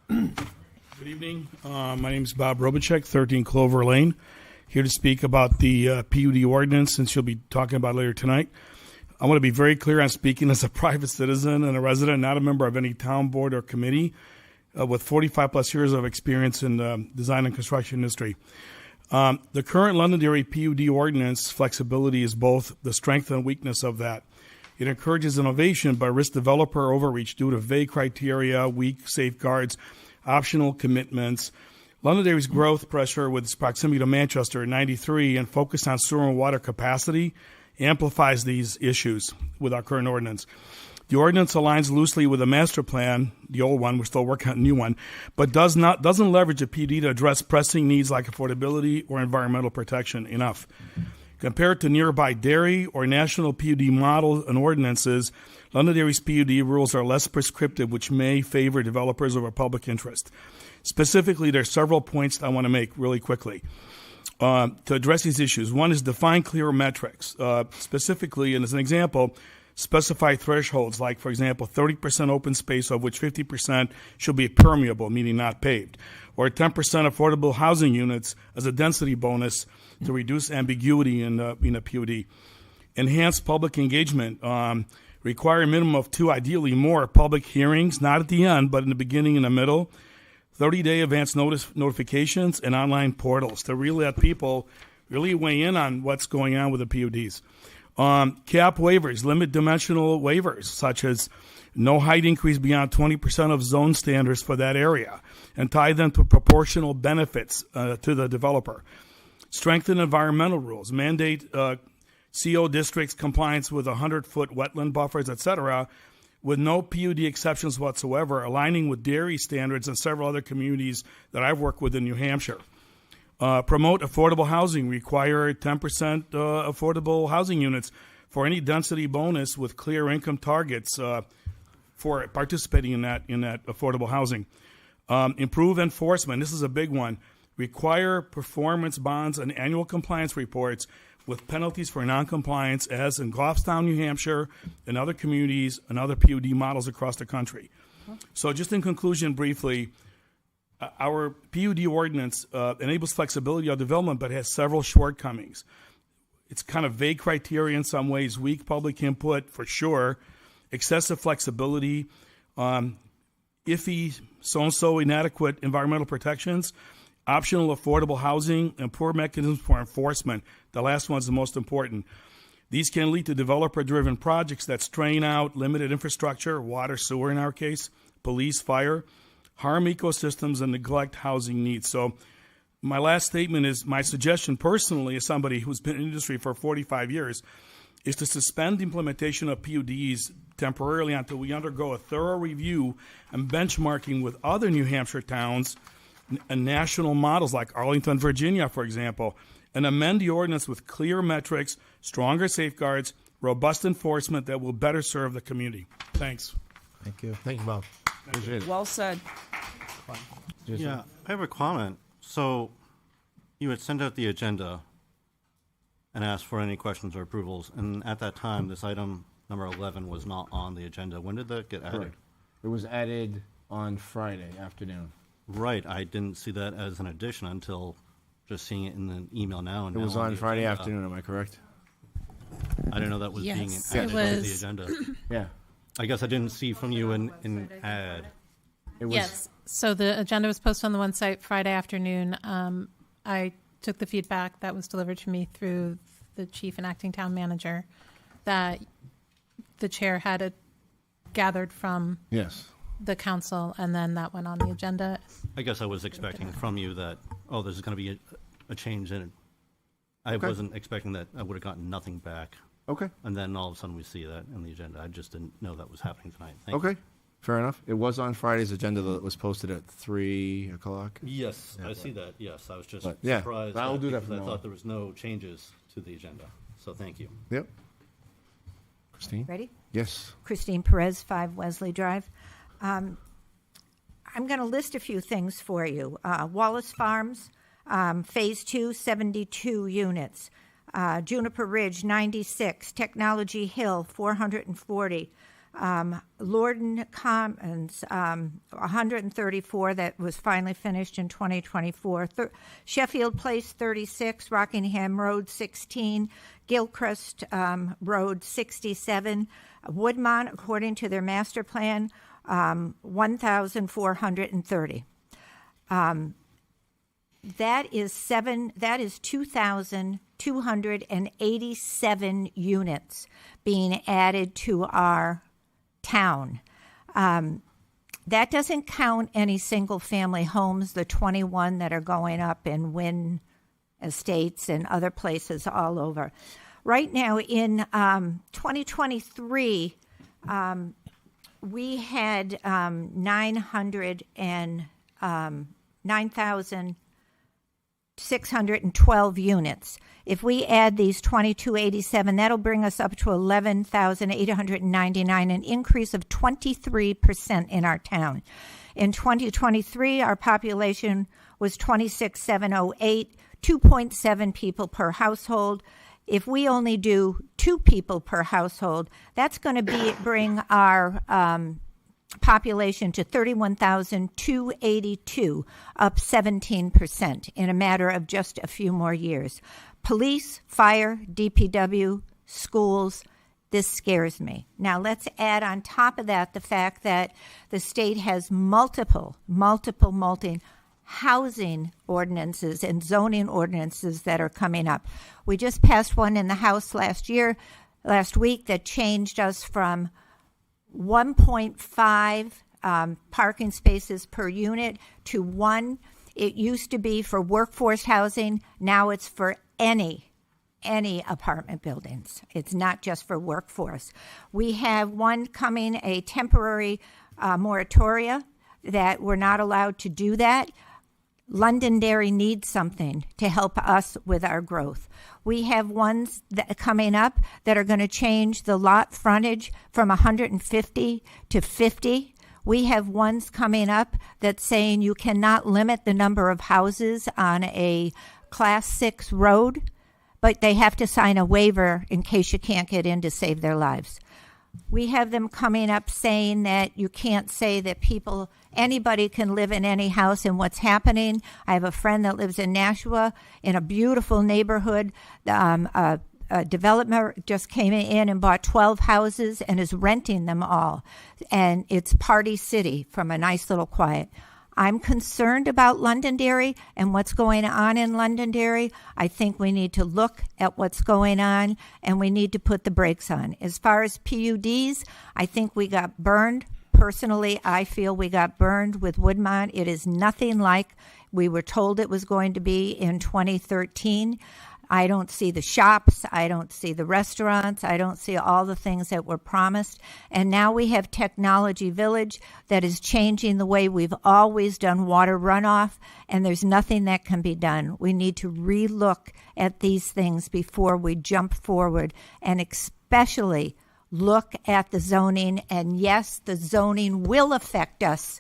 Good evening. My name is Bob Robachek, 13 Clover Lane, here to speak about the PUD ordinance, since you'll be talking about it later tonight. I want to be very clear. I'm speaking as a private citizen and a resident, not a member of any town board or committee, with 45 plus years of experience in the design and construction industry. The current Londonderry PUD ordinance flexibility is both the strength and weakness of that. It encourages innovation but risks developer overreach due to vague criteria, weak safeguards, optional commitments. Londonderry's growth pressure with its proximity to Manchester in 93 and focus on sewer and water capacity amplifies these issues with our current ordinance. The ordinance aligns loosely with the master plan, the old one, we're still working on a new one, but doesn't leverage a PUD to address pressing needs like affordability or environmental protection enough. Compared to nearby Derry or national PUD model and ordinances, Londonderry's PUD rules are less prescriptive, which may favor developers over public interest. Specifically, there are several points I want to make really quickly to address these issues. One is define clear metrics. Specifically, and as an example, specify thresholds like, for example, 30% open space, of which 50% should be permeable, meaning not paved, or 10% affordable housing units as a density bonus to reduce ambiguity in a PUD. Enhance public engagement. Require a minimum of 2, ideally more, public hearings, not at the end, but in the beginning and the middle. 30-day advance notifications and online portals to really let people really weigh in on what's going on with the PUDs. Cap waivers, limit dimensional waivers, such as no height increase beyond 20% of zone standards for that area, and tie them to proportional benefits to the developer. Strengthen environmental rules, mandate CO districts compliance with 100-foot wetland buffers, etc., with no PUD exceptions whatsoever, aligning with Derry standards and several other communities that I've worked with in New Hampshire. Promote affordable housing, require 10% affordable housing units for any density bonus with clear income targets for participating in that affordable housing. Improve enforcement, this is a big one. Require performance bonds and annual compliance reports with penalties for noncompliance, as in Goffstown, New Hampshire, and other communities and other PUD models across the country. So just in conclusion, briefly, our PUD ordinance enables flexibility of development, but has several shortcomings. It's kind of vague criteria in some ways, weak public input for sure, excessive flexibility, iffy, so-and-so inadequate environmental protections, optional affordable housing, and poor mechanisms for enforcement. The last one's the most important. These can lead to developer-driven projects that strain out limited infrastructure, water, sewer in our case, police, fire, harm ecosystems, and neglect housing needs. So my last statement is my suggestion personally, as somebody who's been in the industry for 45 years, is to suspend the implementation of PUDs temporarily until we undergo a thorough review and benchmarking with other New Hampshire towns and national models like Arlington, Virginia, for example, and amend the ordinance with clear metrics, stronger safeguards, robust enforcement that will better serve the community. Thanks. Thank you. Thank you, Bob. Appreciate it. Well said. Yeah, I have a comment. So you had sent out the agenda and asked for any questions or approvals, and at that time, this item number 11 was not on the agenda. When did that get added? Correct. It was added on Friday afternoon. Right. I didn't see that as an addition until just seeing it in the email now. And It now was on the Friday agenda. afternoon, am I correct? I didn't know that was being Yes, added it to was. the agenda. Yeah. I guess I didn't see from you an ad. It was, Yes. So the agenda was posted on the one site Friday afternoon. I took the feedback that was delivered to me through the chief and acting town manager that the chair had it gathered from Yes. the council, and then that went on the agenda. I guess I was expecting from you that, oh, there's going to be a change in it. I Okay. wasn't expecting that I would have gotten nothing back. Okay. And then all of a sudden we see that in the agenda. I just didn't know that was happening tonight. Thank you. Okay. Fair enough. It was on Friday's agenda that was posted at 3 o'clock. Yes, I see that. Yes, I was just But, yeah, surprised. I'll do that because from I now thought on. there was no changes to the agenda. So thank you. Yep. Christine? Ready? Yes. Christine Perez, 5 Wesley Drive. I'm going to list a few things for you. Wallace Farms, Phase 2, 72 units. Juniper Ridge, 96. Technology Hill, 440. Lorden Commons, 134 that was finally finished in 2024. Sheffield Place, 36. Rockingham Road, 16. Gilchrist Road, 67. Woodmont, according to their master plan, 1,430. That is 2,287 units being added to our town. That doesn't count any single-family homes, the 21 that are going up in Wynn Estates and other places all over. Right now, in 2023, we had 9,612 units. If we add these 2,287, that'll bring us up to 11,899, an increase of 23% in our town. In 2023, our population was 26,708, 2.7 people per household. If we only do 2 people per household, that's going to bring our population to 31,282, up 17% in a matter of just a few more years. Police, fire, DPW, schools, this scares me. Now let's add on top of that the fact that the state has multiple housing ordinances and zoning ordinances that are coming up. We just passed one in the House last week that changed us from 1.5 parking spaces per unit to 1. It used to be for workforce housing. Now it's for any apartment buildings. It's not just for workforce. We have one coming, a temporary moratoria that we're not allowed to do that. Londonderry needs something to help us with our growth. We have ones that coming up that are going to change the lot frontage from 150 to 50. We have ones coming up that's saying you cannot limit the number of houses on a Class 6 road, but they have to sign a waiver in case you can't get in to save their lives. We have them coming up saying that you can't say that anybody can live in any house. And what's happening, I have a friend that lives in Nashua in a beautiful neighborhood. A developer just came in and bought 12 houses and is renting them all. And it's Party City from a nice little quiet. I'm concerned about Londonderry and what's going on in Londonderry. I think we need to look at what's going on and we need to put the brakes on. As far as PUDs, I think we got burned. Personally, I feel we got burned with Woodmont. It is nothing like we were told it was going to be in 2013. I don't see the shops. I don't see the restaurants. I don't see all the things that were promised. And now we have Technology Village that is changing the way we've always done water runoff, and there's nothing that can be done. We need to relook at these things before we jump forward, and especially look at the zoning. And yes, the zoning will affect us.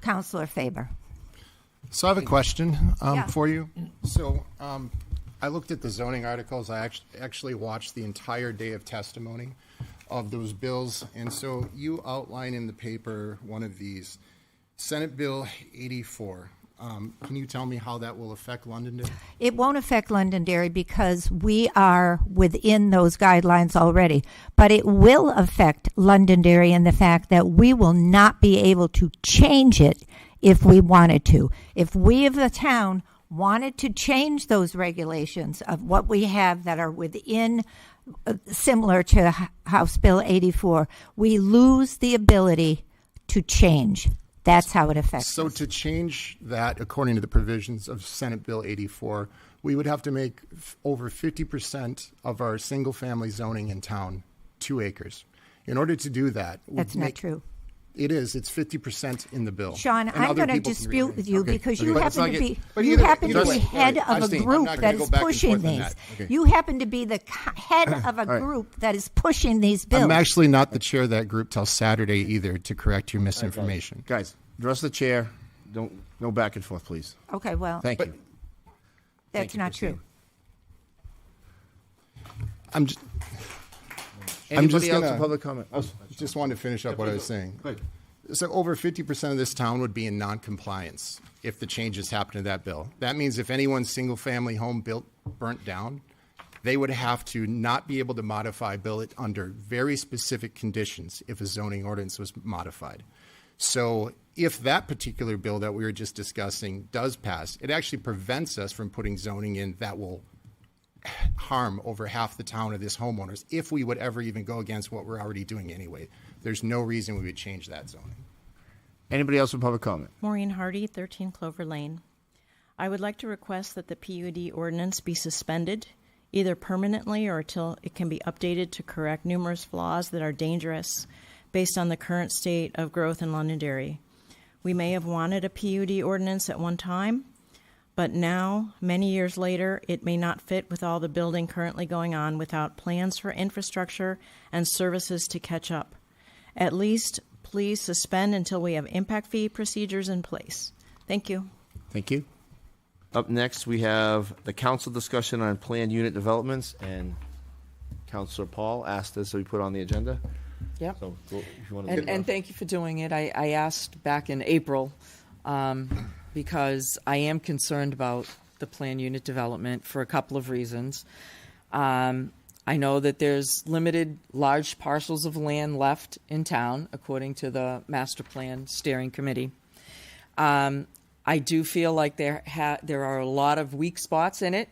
Councilor Faber. So I have a question Yeah. for you. So I looked at the zoning articles. I actually watched the entire day of testimony of those bills. And so you outline in the paper one of these, Senate Bill 84. Can you tell me how that will affect Londonderry? It won't affect Londonderry because we are within those guidelines already. But it will affect Londonderry in the fact that we will not be able to change it if we wanted to. If we of the town wanted to change those regulations of what we have that are within, similar to House Bill 84, we lose the ability to change. That's how it affects So us. to change that, according to the provisions of Senate Bill 84, we would have to make over 50% of our single-family zoning in town 2 acres. In order to do that, That's not true. It is. It's 50% in the bill. Sean, And I'm other going to people can dispute read it. with you Okay. because Okay. you But it's happen not to get- be but you either- happen to either be way. head All right, of a Justine, I'm group not that gonna is go back and pushing forth on these. that. Okay. You happen to be the head of a group that is pushing these bills. I'm actually not the chair of that group till Saturday either, to correct your misinformation. Guys, address the chair. No back and forth, please. Okay, well, Thank you. that's you, not Christine. true. I'm just, Anybody else gonna- in public comment? Oh, Just wanted to finish up what I was saying. Good. So over 50% of this town would be in non-compliance if the changes happen to that bill. That means if anyone's single-family home burnt down, they would have to not be able to modify bill it under very specific conditions if a zoning ordinance was modified. So if that particular bill that we were just discussing does pass, it actually prevents us from putting zoning in that will harm over half the town of this homeowners if we would ever even go against what we're already doing anyway. There's no reason we would change that zoning. Anybody else in public comment? Maureen Hardy, 13 Clover Lane. I would like to request that the PUD ordinance be suspended, either permanently or until it can be updated to correct numerous flaws that are dangerous based on the current state of growth in Londonderry. We may have wanted a PUD ordinance at one time, but now, many years later, it may not fit with all the building currently going on without plans for infrastructure and services to catch up. At least, please suspend until we have impact fee procedures in place. Thank you. Thank you. Up next, we have the council discussion on planned unit developments, and Councilor Paul asked us to be put on the agenda. Yep. So if you want to And thank you for doing it. I asked back in April because I am concerned about the planned unit development for a couple of reasons. I know that there's limited large parcels of land left in town, according to the Master Plan Steering Committee. I do feel like there are a lot of weak spots in it.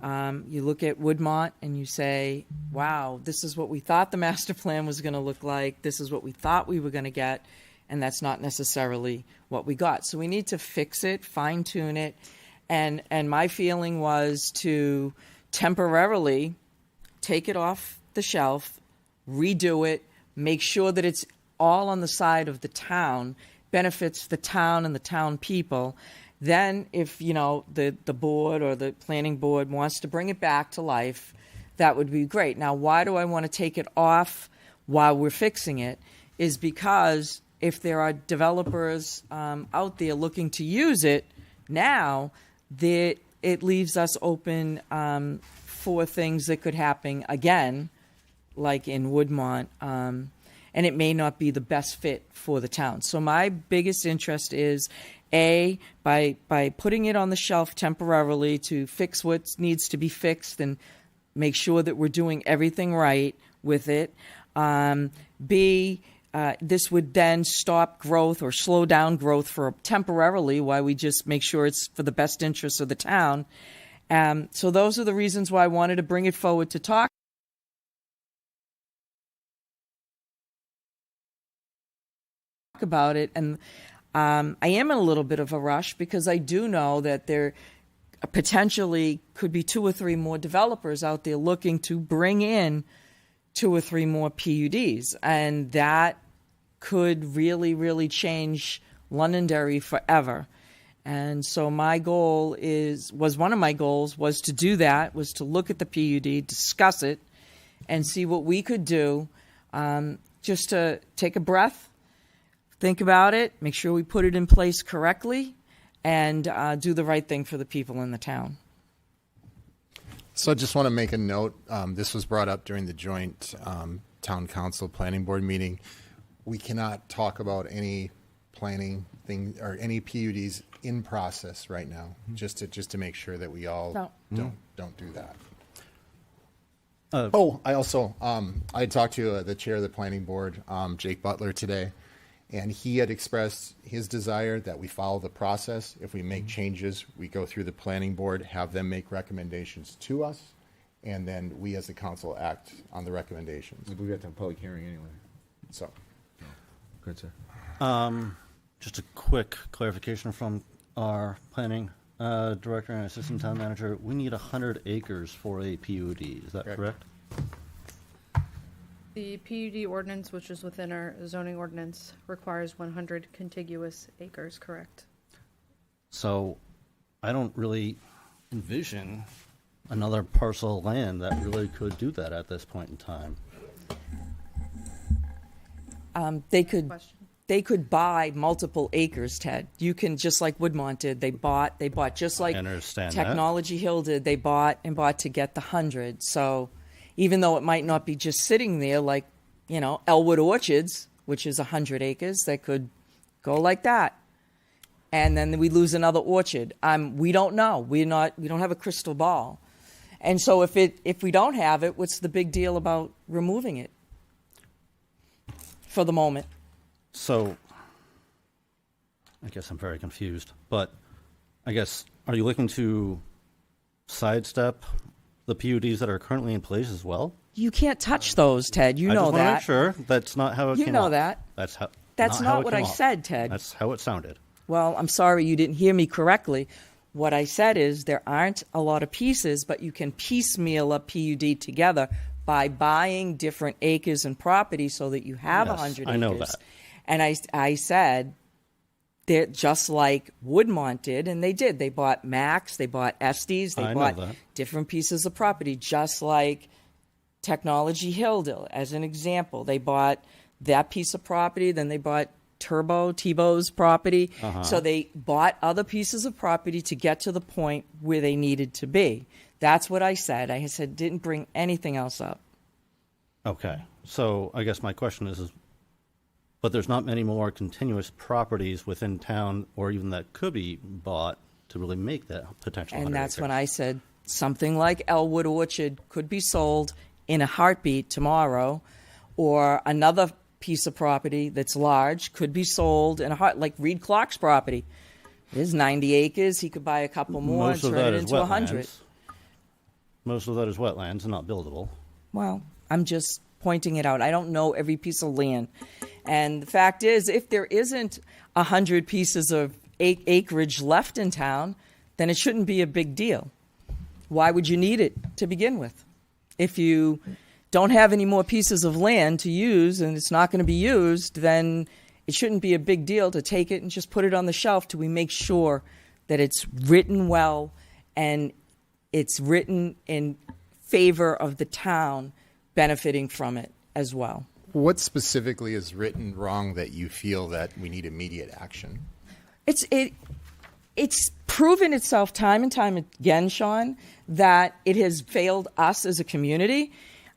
You look at Woodmont and you say, wow, this is what we thought the master plan was going to look like. This is what we thought we were going to get. And that's not necessarily what we got. So we need to fix it, fine tune it. And my feeling was to temporarily take it off the shelf, redo it, make sure that it's all on the side of the town, benefits the town and the town people. Then if, the board or the planning board wants to bring it back to life, that would be great. Now, why do I want to take it off while we're fixing it? Is because if there are developers out there looking to use it now, it leaves us open for things that could happen again, like in Woodmont, and it may not be the best fit for the town. So my biggest interest is, A, by putting it on the shelf temporarily to fix what needs to be fixed and make sure that we're doing everything right with it. B, this would then stop growth or slow down growth for temporarily while we just make sure it's for the best interest of the town. So those are the reasons why I wanted to bring it forward to talk about it. And I am in a little bit of a rush because I do know that there potentially could be 2 or 3 more developers out there looking to bring in 2 or 3 more PUDs. And that could really, really change Londonderry forever. And so my goal one of my goals was to do that, was to look at the PUD, discuss it, and see what we could do, just to take a breath, think about it, make sure we put it in place correctly, and do the right thing for the people in the town. So I just want to make a note. This was brought up during the joint town council planning board meeting. We cannot talk about any planning thing or any PUDs in process right now, just to make sure that we all don't do that. I also I talked to the chair of the planning board, Jake Butler, today, and he had expressed his desire that we follow the process. If we make changes, we go through the planning board, have them make recommendations to us, and then we as the council act on the recommendations. We got the public hearing anyway. So, Good, sir. Just a quick clarification from our planning director and assistant town manager. We need 100 acres for a PUD. Is that correct? The PUD ordinance, which is within our zoning ordinance, requires 100 contiguous acres, correct? So I don't really envision another parcel of land that really could do that at this point in time. They could buy multiple acres, Ted. You can, just like Woodmont did, they bought just like I understand that. Technology Hill did, they bought to get the 100. So even though it might not be just sitting there like, Elwood Orchards, which is 100 acres, that could go like that. And then we lose another orchard. We don't know. We don't have a crystal ball. And so if we don't have it, what's the big deal about removing it for the moment? So, I guess I'm very confused, but I guess, are you looking to sidestep the PUDs that are currently in place as well? You can't touch those, Ted. You know I just that. want to make sure that's not how it came out. You know that. That's not how it what came I out. said, Ted. That's how it sounded. Well, I'm sorry you didn't hear me correctly. What I said is there aren't a lot of pieces, but you can piecemeal a PUD together by buying different acres and property so that you have Yes, 100 acres. I know that. And I said they're just like Woodmont did, and they did. They bought Max, they bought Estes, they I know bought that. different pieces of property, just like Technology Hill did, as an example. They bought that piece of property, then they bought Tebow's property. So they bought other pieces of property to get to the point where they needed to be. That's what I said. I said didn't bring anything else up. Okay. So I guess my question is but there's not many more continuous properties within town or even that could be bought to really make that potential. And 100 that's acres. when I said something like Elwood Orchard could be sold in a heartbeat tomorrow, or another piece of property that's large could be sold in a like Reed Clark's property. There's 90 acres. He could buy a couple more Most and of turn that it is into 100. wetlands. Most of that is wetlands and not buildable. Well, I'm just pointing it out. I don't know every piece of land. And the fact is, if there isn't 100 pieces of acreage left in town, then it shouldn't be a big deal. Why would you need it to begin with? If you don't have any more pieces of land to use and it's not going to be used, then it shouldn't be a big deal to take it and just put it on the shelf till we make sure that it's written well and it's written in favor of the town benefiting from it as well. What specifically is written wrong that you feel that we need immediate action? It's proven itself time and time again, Sean, that it has failed us as a community.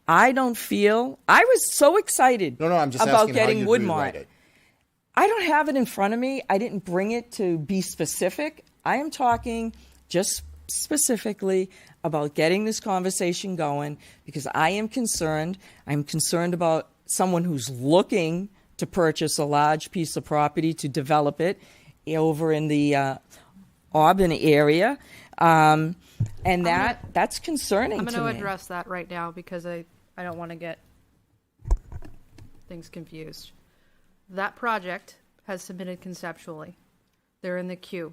I was so excited I'm just about asking getting how you'd Woodmont. rewrite it. I don't have it in front of me. I didn't bring it to be specific. I am talking just specifically about getting this conversation going because I am concerned. I'm concerned about someone who's looking to purchase a large piece of property to develop it over in the Auburn area. And that's concerning I'm to going me. to address that right now because I don't want to get things confused. That project has submitted conceptually. They're in the queue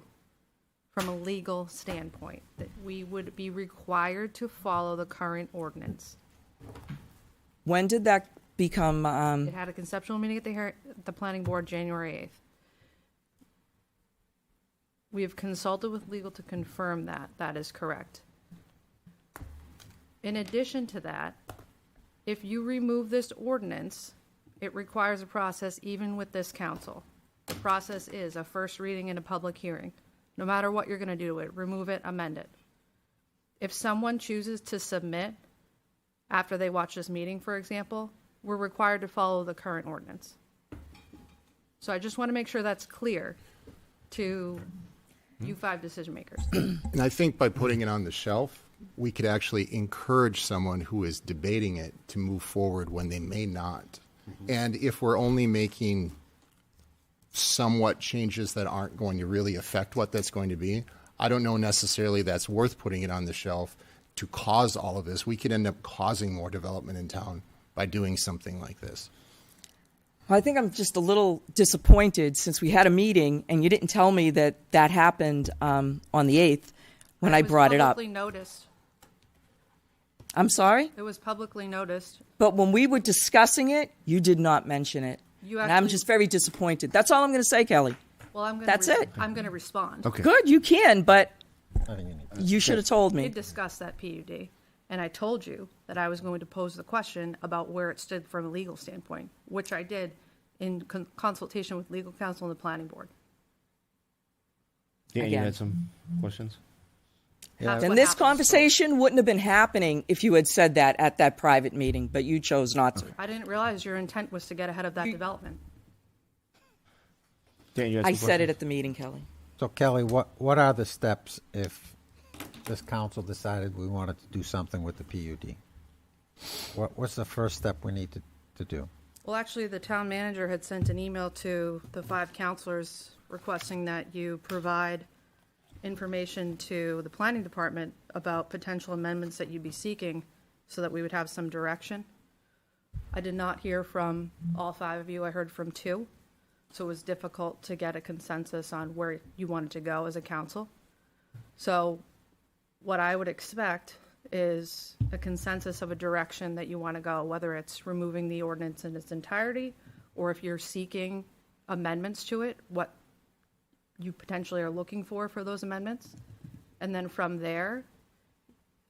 from a legal standpoint that we would be required to follow the current ordinance. When did that become? It had a conceptual meeting at the planning board January 8th. We have consulted with legal to confirm that. That is correct. In addition to that, if you remove this ordinance, it requires a process even with this council. The process is a first reading and a public hearing. No matter what you're going to do to it, remove it, amend it. If someone chooses to submit after they watch this meeting, for example, we're required to follow the current ordinance. So I just want to make sure that's clear to you 5 decision makers. And I think by putting it on the shelf, we could actually encourage someone who is debating it to move forward when they may not. And if we're only making somewhat changes that aren't going to really affect what that's going to be, I don't know necessarily that's worth putting it on the shelf to cause all of this. We could end up causing more development in town by doing something like this. I think I'm just a little disappointed since we had a meeting and you didn't tell me that happened on the 8th when I brought it up. It was publicly noticed. I'm sorry? It was publicly noticed. But when we were discussing it, you did not mention it. You and I'm actually- just very disappointed. That's all I'm going to say, Kelly. Well, I'm going That's it. I'm going to respond. Okay. Good, you can, but you should have told We me. discussed that PUD, and I told you that I was going to pose the question about where it stood from a legal standpoint, which I did in consultation with legal counsel and the planning board. Dan, you Again. had some questions? That's And what this happens. conversation wouldn't have been happening if you had said that at that private meeting, but you chose not to. I didn't realize your intent was to get ahead of that development. Dan, you had I some said it questions? at the meeting, Kelly. So Kelly, what are the steps if this council decided we wanted to do something with the PUD? What's the first step we need to do? Well, actually, the town manager had sent an email to the 5 councilors requesting that you provide information to the planning department about potential amendments that you'd be seeking so that we would have some direction. I did not hear from all 5 of you. I heard from 2. So it was difficult to get a consensus on where you wanted to go as a council. So what I would expect is a consensus of a direction that you want to go, whether it's removing the ordinance in its entirety, or if you're seeking amendments to it, what you potentially are looking for those amendments. And then from there,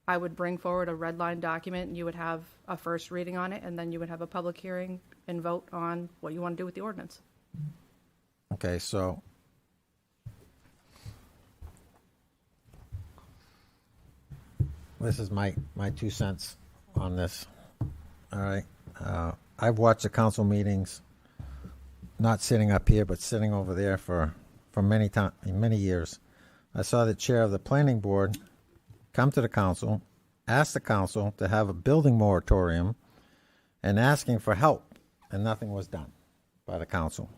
I would bring forward a red line document and you would have a first reading on it, and then you would have a public hearing and vote on what you want to do with the ordinance. Okay, so this is my 2 cents on this. All right. I've watched the council meetings, not sitting up here, but sitting over there for many years. I saw the chair of the planning board come to the council, ask the council to have a building moratorium, and asking for help, and nothing was done by the council.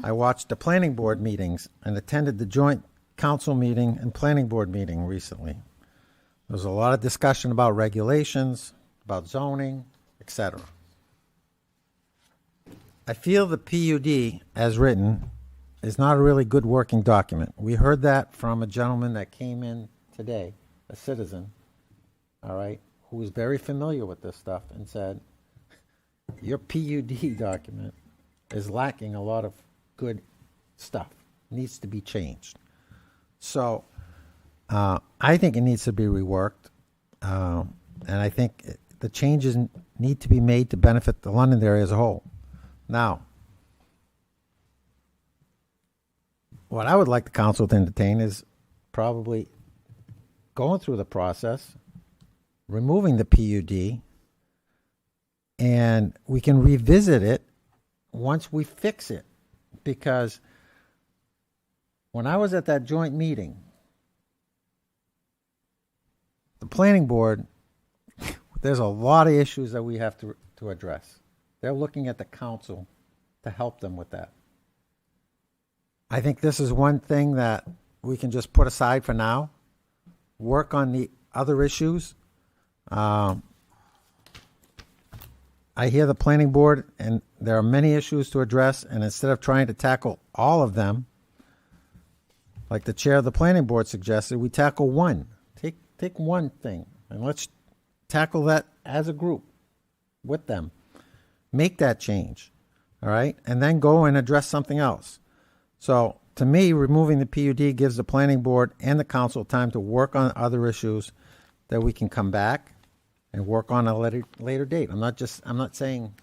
I watched the planning board meetings and attended the joint council meeting and planning board meeting recently. There was a lot of discussion about regulations, about zoning, etc. I feel the PUD, as written, is not a really good working document. We heard that from a gentleman that came in today, a citizen, all right, who was very familiar with this stuff and said, your PUD document is lacking a lot of good stuff, needs to be changed. So I think it needs to be reworked, and I think the changes need to be made to benefit the London area as a whole. Now, what I would like the council to entertain is probably going through the process, removing the PUD, and we can revisit it once we fix it. Because when I was at that joint meeting, the planning board, there's a lot of issues that we have to address. They're looking at the council to help them with that. I think this is one thing that we can just put aside for now, work on the other issues. I hear the planning board, and there are many issues to address, and instead of trying to tackle all of them, like the chair of the planning board suggested, we tackle one. Take one thing, and let's tackle that as a group with them. Make that change, all right? And then go and address something else. So, to me, removing the PUD gives the planning board and the council time to work on other issues that we can come back and work on a later date. I'm not saying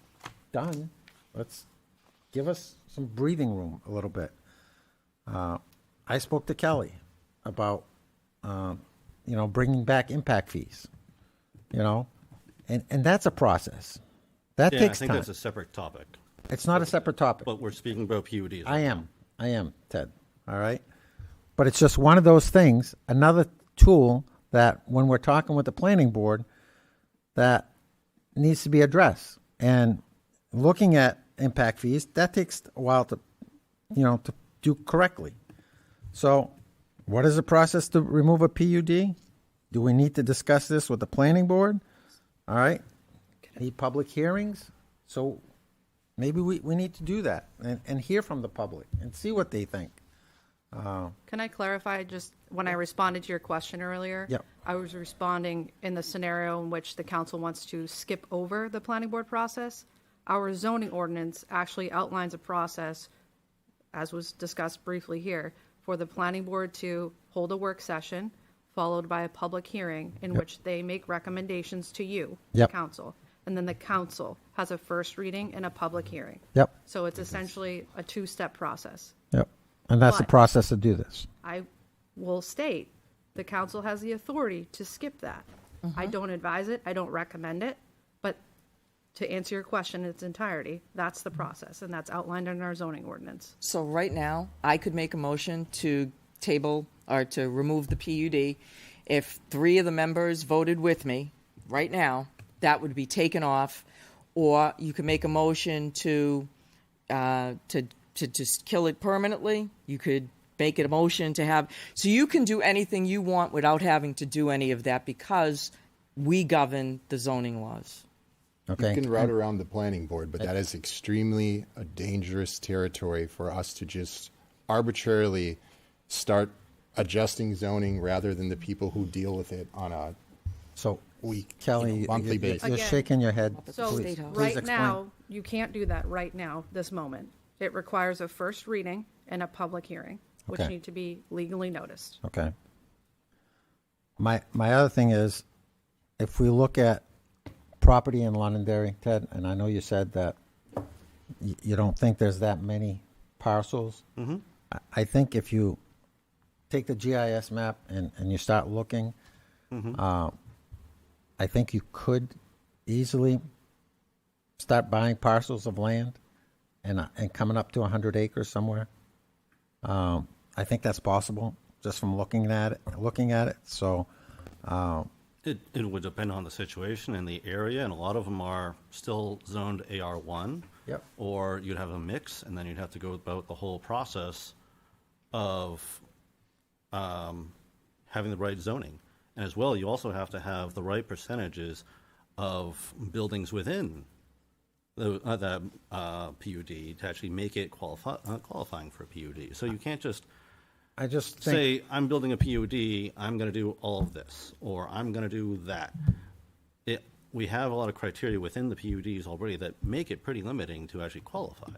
done. Let's give us some breathing room a little bit. I spoke to Kelly about, bringing back impact fees, and that's a process. That Yeah, takes I think time. that's a separate topic, It's not a separate topic. but we're speaking about PUDs. I am, Ted. All right? But it's just one of those things, another tool that when we're talking with the planning board that needs to be addressed. And looking at impact fees, that takes a while to do correctly. So what is the process to remove a PUD? Do we need to discuss this with the planning board? All right? Need public hearings? So maybe we need to do that and hear from the public and see what they think. Can I clarify, just when I responded to your question earlier? Yep. I was responding in the scenario in which the council wants to skip over the planning board process. Our zoning ordinance actually outlines a process, as was discussed briefly here, for the planning board to hold a work session, followed by a public hearing in which they make recommendations to you, the Yep. council. And then the council has a first reading and a public hearing. Yep. So it's essentially a two-step process. Yep. And that's the But- process to do this. I will state The council has the authority to skip that. I don't advise it, I don't recommend it, but to answer your question in its entirety, that's the process, and that's outlined in our zoning ordinance. So right now, I could make a motion to table or to remove the PUD. If 3 of the members voted with me right now, that would be taken off. Or you could make a motion to just kill it permanently. You could make it a motion to have, so you can do anything you want without having to do any of that because we govern the zoning laws. Okay. You can route around the planning board, but that is extremely a dangerous territory for us to just arbitrarily start adjusting zoning rather than the people who deal with it on a So, week, Kelly, monthly you're basis. Again, shaking your head. So Please right explain. now, you can't do that right now, this moment. It requires a first reading and a public hearing, which Okay. need to be legally noticed. Okay. My other thing is, if we look at property in Londonderry, Ted, and I know you said that you don't think there's that many parcels. Mm-hmm. I think if you take the GIS map and you start looking, I think you could easily start buying parcels of land and coming up to 100 acres somewhere. I think that's possible just from looking at it. So, It would depend on the situation and the area, and a lot of them are still zoned AR1. Yep. Or you'd have a mix, and then you'd have to go about the whole process of having the right zoning. And as well, you also have to have the right percentages of buildings within that PUD to actually make it qualifying for a PUD. So you can't just I just think, say, I'm building a PUD, I'm going to do all of this, or I'm going to do that. We have a lot of criteria within the PUDs already that make it pretty limiting to actually qualify.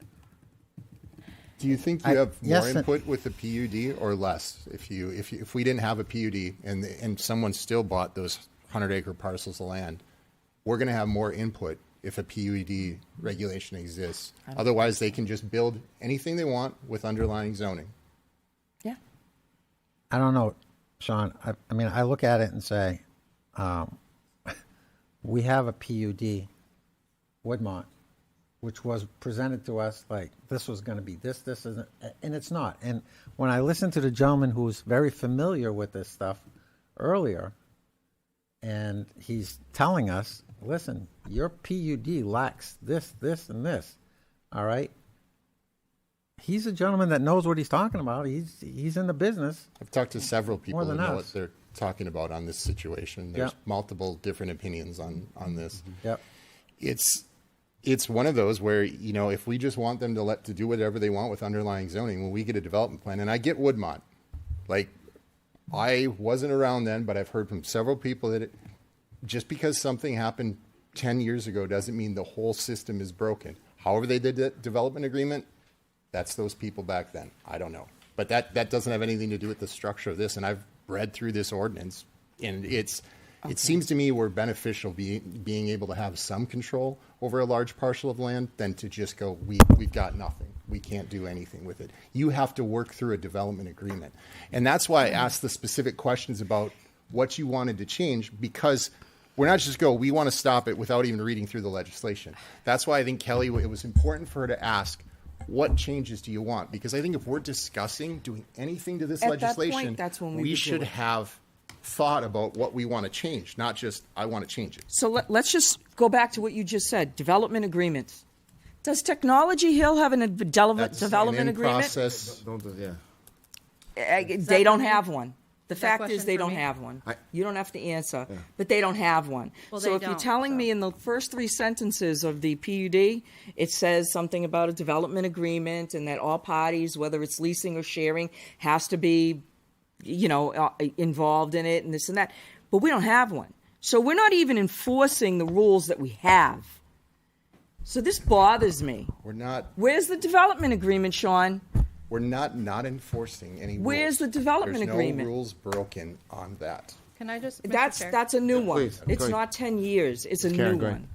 Do you think you have more yes, input with the PUD or less? If we didn't have a PUD and someone still bought those 100-acre parcels of land, we're going to have more input if a PUD regulation exists. Otherwise, they can just build anything they want with underlying zoning. Yeah. I don't know, Sean. I mean, I look at it and say, we have a PUD, Woodmont, which was presented to us like this was going to be this isn't, and it's not. And when I listened to the gentleman who's very familiar with this stuff earlier, and he's telling us, listen, your PUD lacks this, and this, all right? He's a gentleman that knows what he's talking about. He's in the business. I've talked to several people More who than know us. what they're talking about on this situation. There's Yeah. multiple different opinions on this. Yep. It's one of those where, if we just want them to do whatever they want with underlying zoning, when we get a development plan, and I get Woodmont, like, I wasn't around then, but I've heard from several people that just because something happened 10 years ago doesn't mean the whole system is broken. However they did that development agreement, that's those people back then. I don't know. But that doesn't have anything to do with the structure of this. And I've read through this ordinance, and it seems to me we're beneficial being able to have some control over a large parcel of land than to just go, we've got nothing. We can't do anything with it. You have to work through a development agreement. And that's why I asked the specific questions about what you wanted to change, because we're not just we want to stop it without even reading through the legislation. That's why I think, Kelly, it was important for her to ask, what changes do you want? Because I think if we're discussing doing anything to this At that legislation, point, that's when we we would do should it. have thought about what we want to change, not just, I want to change it. So let's just go back to what you just said, development agreements. Does Technology Hill have a development agreement? Process. They don't have one. The that fact is question they for don't me? have one. You don't have to answer, but they don't have one. Well, so they if you're don't, telling so. me in the first 3 sentences of the PUD, it says something about a development agreement and that all parties, whether it's leasing or sharing, has to be, involved in it and this and that. But we don't have one. So we're not even enforcing the rules that we have. So this bothers me. We're not Where's the development agreement, Sean? not enforcing any rules. Where's the development There's agreement? no rules broken on that. Can I just, Mr. Chair? That's a new one. Please, It's go not 10 years. It's a Karen, new go ahead.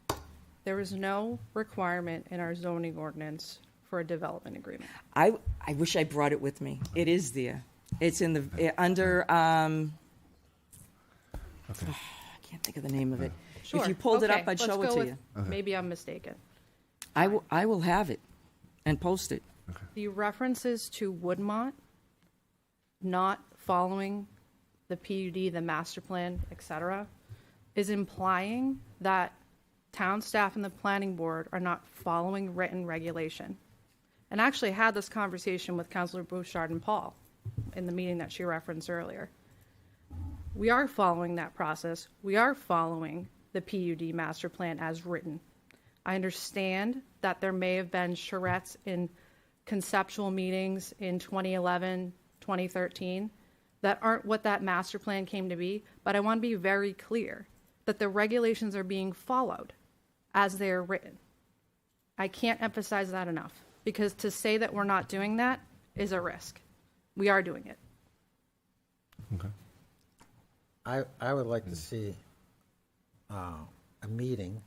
one. There is no requirement in our zoning ordinance for a development agreement. I wish I brought it with me. It is there. It's in the under. I can't think of the name of it. Sure. If you pulled it Okay, up, I'd let's show it go to with- you. Maybe I'm mistaken. I will have it and post it. The references to Woodmont not following the PUD, the master plan, etc., is implying that town staff and the planning board are not following written regulation. And I actually had this conversation with Councilor Bouchard and Paul in the meeting that she referenced earlier. We are following that process. We are following the PUD master plan as written. I understand that there may have been charrettes in conceptual meetings in 2011, 2013 that aren't what that master plan came to be, but I want to be very clear that the regulations are being followed as they are written. I can't emphasize that enough, because to say that we're not doing that is a risk. We are doing it. I would like to see a meeting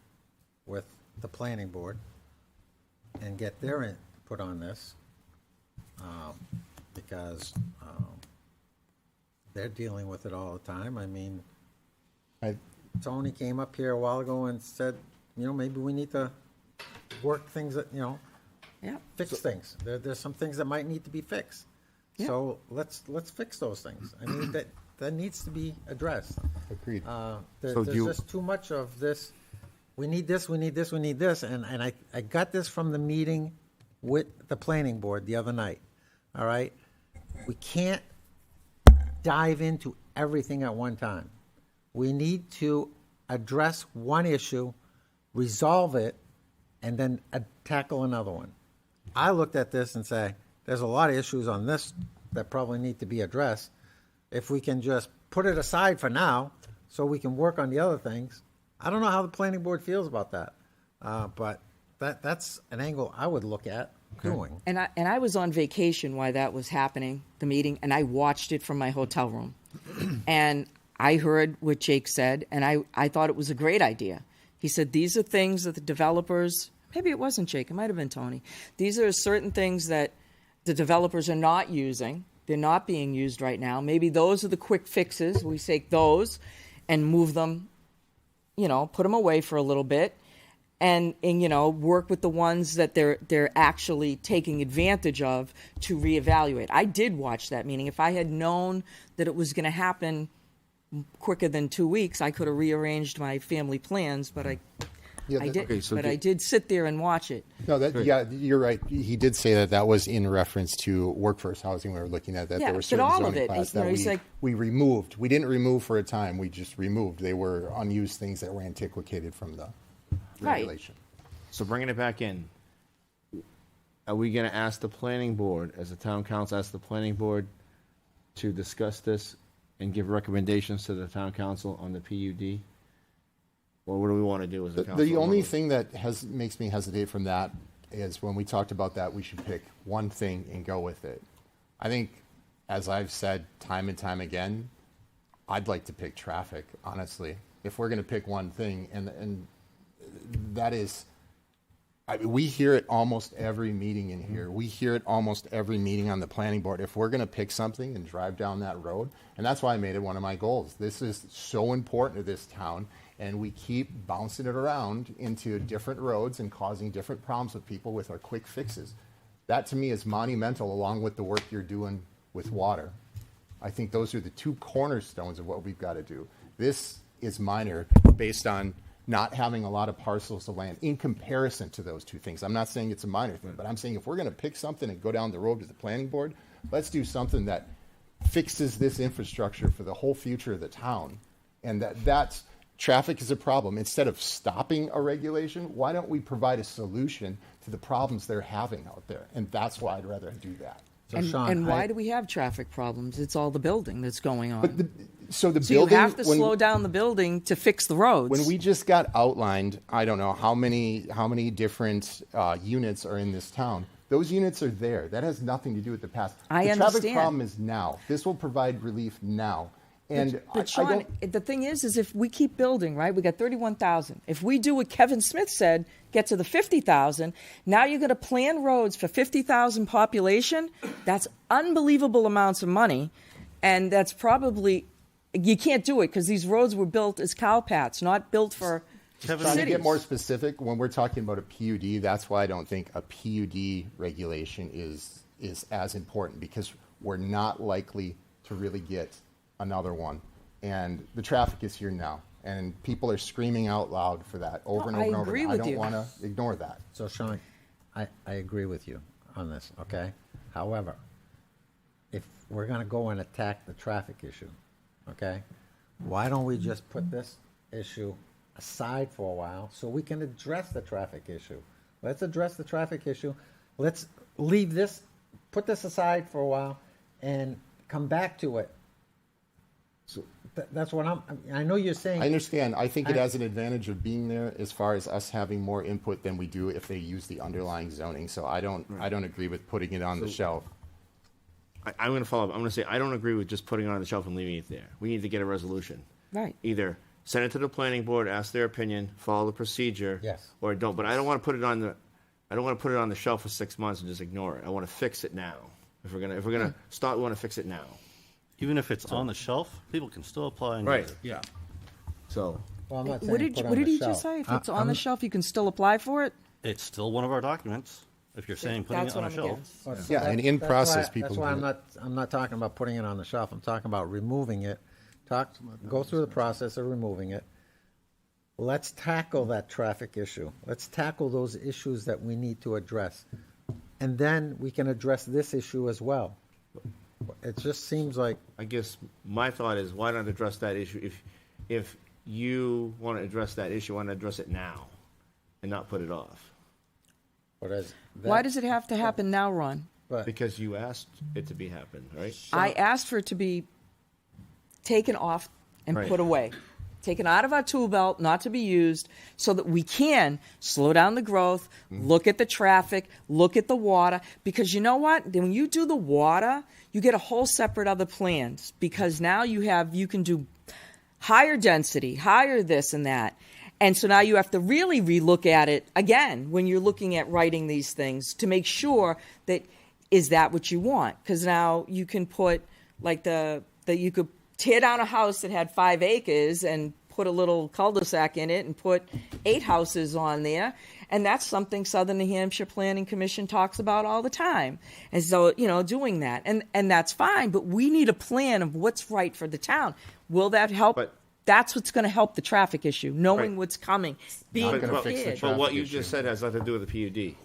with the planning board and get their input on this, because they're dealing with it all the time. I mean, Tony came up here a while ago and said, maybe we need to work things that, fix things. There's some things that might need to be fixed. Yeah. So let's fix those things. I mean, that needs to be addressed. Agreed. There's just too much of this. We need this, we need this, we need this. And I got this from the meeting with the planning board the other night. All right? We can't dive into everything at one time. We need to address one issue, resolve it, and then tackle another one. I looked at this and say, there's a lot of issues on this that probably need to be addressed. If we can just put it aside for now so we can work on the other things. I don't know how the planning board feels about that, but that's an angle I would look at doing. And I was on vacation while that was happening, the meeting, and I watched it from my hotel room. And I heard what Jake said, and I thought it was a great idea. He said, these are things that the developers, maybe it wasn't Jake, it might have been Tony. These are certain things that the developers are not using. They're not being used right now. Maybe those are the quick fixes. We take those and move them, put them away for a little bit, and work with the ones that they're actually taking advantage of to reevaluate. I did watch that meeting. If I had known that it was going to happen quicker than 2 weeks, I could have rearranged my family plans, but I did. Okay, so I did sit there and watch it. No, you're right. He did say that was in reference to workforce housing. We were looking at that. Yeah, there were but certain all of zoning it, class you know, that he's like- we removed. We didn't remove for a time. We just removed. They were unused things that were antiquated from the Right. regulation. So bringing it back in, are we going to ask the planning board, as a town council, ask the planning board to discuss this and give recommendations to the town council on the PUD? Or what do we want to do as a council? The only thing that makes me hesitate from that is when we talked about that, we should pick one thing and go with it. I think, as I've said time and time again, I'd like to pick traffic, honestly. If we're going to pick one thing, and that is, we hear it almost every meeting in here. We hear it almost every meeting on the planning board. If we're going to pick something and drive down that road, and that's why I made it one of my goals. This is so important to this town, and we keep bouncing it around into different roads and causing different problems with people with our quick fixes. That to me is monumental, along with the work you're doing with water. I think those are the two cornerstones of what we've got to do. This is minor based on not having a lot of parcels of land in comparison to those two things. I'm not saying it's a minor thing, but I'm saying if we're going to pick something and go down the road to the planning board, let's do something that fixes this infrastructure for the whole future of the town. And that's traffic is a problem. Instead of stopping a regulation, why don't we provide a solution to the problems they're having out there? And that's why I'd rather do that. So, Sean, Why do we have traffic problems? It's all the building that's going on. But so you building, have to slow down the building to fix the roads. when we just got outlined, I don't know how many different units are in this town. Those units are there. That has nothing to do with the past. I the traffic understand. problem is now. This will provide relief now. And But I Sean, don't, the thing is if we keep building, right, we got 31,000. If we do what Kevin Smith said, get to the 50,000, now you're going to plan roads for 50,000 population. That's unbelievable amounts of money. And that's probably, you can't do it because these roads were built as cow pats, not built for Trying to cities. get more specific, when we're talking about a PUD, that's why I don't think a PUD regulation is as important, because we're not likely to really get another one. And the traffic is here now, and people are screaming out loud for that over and No, over and I over. agree I with don't you. want to ignore that. So Sean, I agree with you on this, okay? However, if we're gonna go and attack the traffic issue, okay? Why don't we just put this issue aside for a while so we can address the traffic issue? Let's address the traffic issue. Let's leave this, put this aside for a while and come back to it. So that's what I know you're saying. I understand. I think it has an advantage of being there as far as us having more input than we do if they use the underlying zoning. So I don't agree with putting it on the shelf. I'm going to follow up. I'm going to say I don't agree with just putting it on the shelf and leaving it there. We need to get a resolution. Right. Either send it to the planning board, ask their opinion, follow the procedure, Yes. or don't. But I don't want to put it on the shelf for 6 months and just ignore it. I want to fix it now. If we're gonna start, we want to fix it now. Even if it's on the shelf, people can still apply. And Right. use it. Yeah. So Well, I'm not saying What did put on what did the he shelf. just say? If it's on I'm- the shelf, you can still apply for it? It's still one of our documents. If you're saying putting That's it on what a I'm shelf. against. Well, so Yeah, and in that's process, why- people That's why do I'm not talking about putting it on the shelf. I'm talking about removing it. Go through the process of removing it. Let's tackle that traffic issue. Let's tackle those issues that we need to address. And then we can address this issue as well. It just seems like, I guess my thought is, why not address that issue? If you want to address that issue, why not address it now and not put it off? Why does it have to happen now, Ron? Because you asked it to be happen, right? I asked for it to be taken off and Right. put away, taken out of our tool belt, not to be used, so that we can slow down the growth, look at the traffic, look at the water. Because you know what? When you do the water, you get a whole separate other plans, because now you can do higher density, higher this and that. And so now you have to really relook at it again when you're looking at writing these things to make sure that is that what you want? Because now you can put like you could tear down a house that had 5 acres and put a little cul-de-sac in it and put 8 houses on there. And that's something Southern New Hampshire Planning Commission talks about all the time. And so, doing that. And that's fine, but we need a plan of what's right for the town. Will that help? But- That's what's going to help the traffic issue, knowing Right. what's coming, being gonna fix the prepared. But what traffic you issue. just said has nothing to do with the PUD.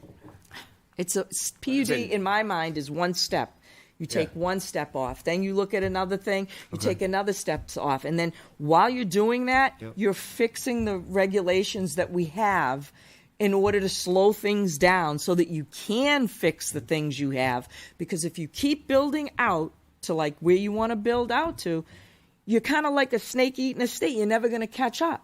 It's a PUD in my mind is one step. You take one step off, then you look at another thing, you take another step off, and then while you're doing that, you're fixing the regulations that we have in order to slow things down so that you can fix the things you have. Because if you keep building out to like where you want to build out to, you're kind of like a snake eating a state. You're never going to catch up.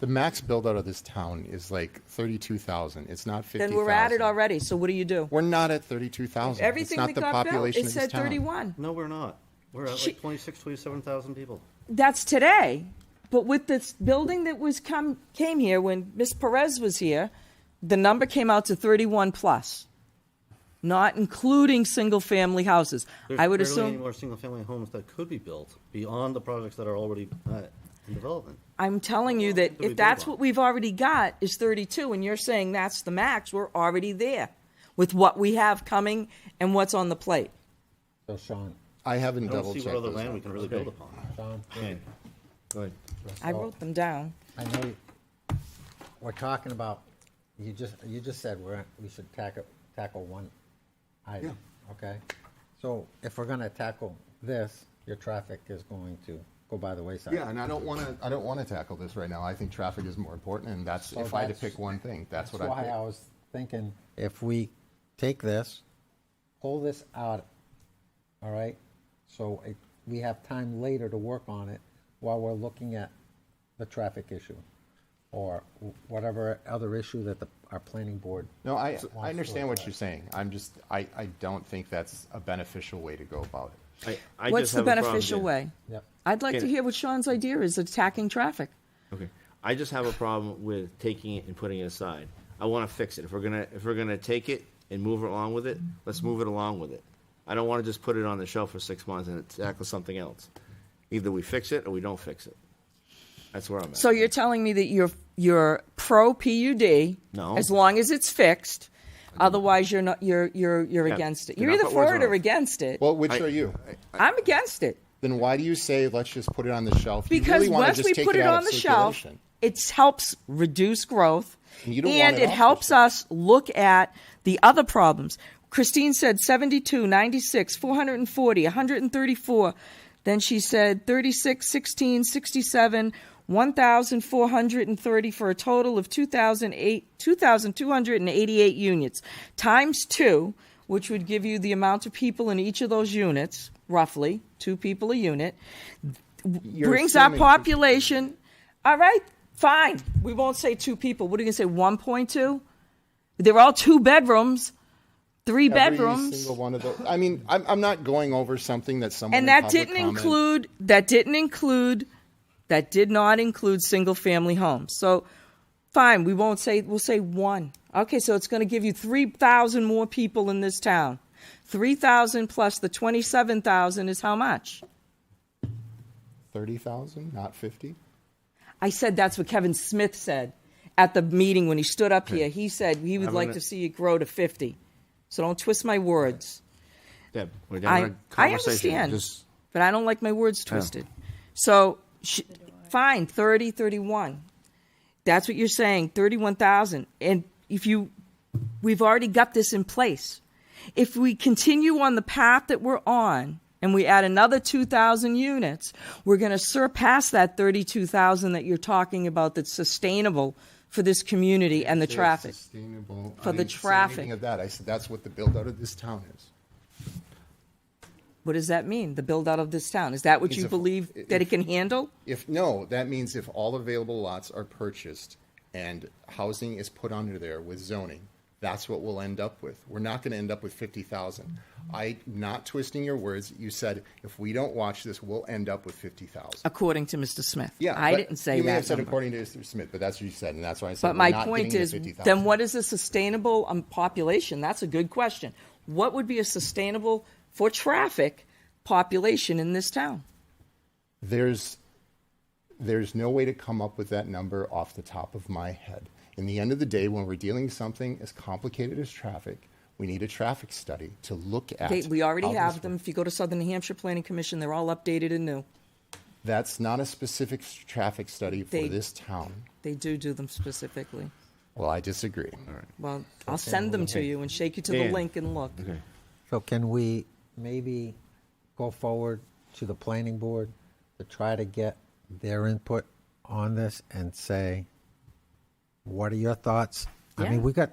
The max build out of this town is like 32,000. It's not 50,000. Then we're at it already. So what do you do? We're not at 32,000. Everything it's not that the got built, population it of this said town. 31. No, we're not. We're at like 26, 27,000 people. That's today. But with this building that came here when Miss Perez was here, the number came out to 31 plus, not including single family houses. There's I would barely any assume. more single-family homes that could be built beyond the projects that are already in development. I'm telling you that we if that's build on. what we've already got is 32, and you're saying that's the max, we're already there with what we have coming and what's on the plate. so Sean, I haven't I don't double see checked what other those land we can really build upon. Sean, Go ahead. I wrote them down. I know we're talking about, you just said we should tackle one item, okay? So if we're gonna tackle this, your traffic is going to go by the wayside. Yeah, and I don't want to tackle this right now. I think traffic is more important, and that's So if I had to that's- pick one thing, that's what I why pick. I was thinking, if we take this, pull this out, all right? So we have time later to work on it while we're looking at the traffic issue or whatever other issue that our planning board. No, I to understand what address. you're saying. I don't think that's a beneficial way to go about it. I What's just the have a problem beneficial there. way? Yep. I'd like Get to it. hear what Sean's idea is, attacking traffic. Okay. I just have a problem with taking it and putting it aside. I want to fix it. If we're gonna take it and move it along with it, let's move it along with it. I don't want to just put it on the shelf for 6 months and tackle something else. Either we fix it or we don't fix it. That's where I'm at. So you're telling me that you're pro PUD No. as long as it's fixed. Otherwise, you're not. You're against it. do You're not either put for words it in or my- against it. Well, which are you? I'm against it Then why do you say let's just put it on the shelf? You because really wanna once just we take put it out on of the shelf, circulation. it helps reduce growth, And you don't want and it it off the helps shelf. us look at the other problems. Christine said 72, 96, 440, 134. Then she said 36, 16, 67, 1,430 for a total of 2,288 units. Times 2, which would give you the amount of people in each of those units, roughly 2 people a unit, brings our assuming- population. All right, fine. We won't say 2 people. What are you going to say, 1.2? They're all 2 bedrooms. 3 Every bedrooms, single one of those. I mean, I'm not going over something that someone and in that public did not include single family homes. So, fine, we'll say 1. Okay, so it's going to give you 3,000 more people in this town. 3,000 plus the 27,000 is how much? 30,000, not 50. I said that's what Kevin Smith said at the meeting when he stood up here. He said he would I'm like gonna- to see it grow to 50. So don't twist my words. Deb, we're down to I conversation. understand, Just- but I don't like my words twisted. So, fine, 30, 31. That's what you're saying, 31,000. And we've already got this in place. If we continue on the path that we're on and we add another 2,000 units, we're going to surpass that 32,000 that you're talking about that's sustainable for this community and the Say it's traffic. Sustainable. For I the didn't say traffic. anything of that. I said that's what the build out of this town is. What does that mean, the build out of this town? Is that what It's you a- believe if- that it can handle? That means if all available lots are purchased and housing is put under there with zoning, that's what we'll end up with. We're not going to end up with 50,000. I'm not twisting your words. You said if we don't watch this, we'll end up with 50,000. According to Mr. Smith. Yeah, I but didn't say you that. may have said number. according to Mr. Smith, but that's what you said, and that's why I said. But we're my not point getting to is, 50,000. then what is a sustainable population? That's a good question. What would be a sustainable, for traffic, population in this town? There's no way to come up with that number off the top of my head. In the end of the day, when we're dealing with something as complicated as traffic, we need a traffic study to look at. We already how have this them. If you go to Southern New Hampshire Planning Commission, they're all updated and new. That's not a specific traffic study for They- this town. They do them specifically. Well, I disagree. Well, I'll send them to you and shake you to the Dan. link and look. Okay. So can we maybe go forward to the planning board to try to get their input on this and say, what are your thoughts? I Yeah. mean, we got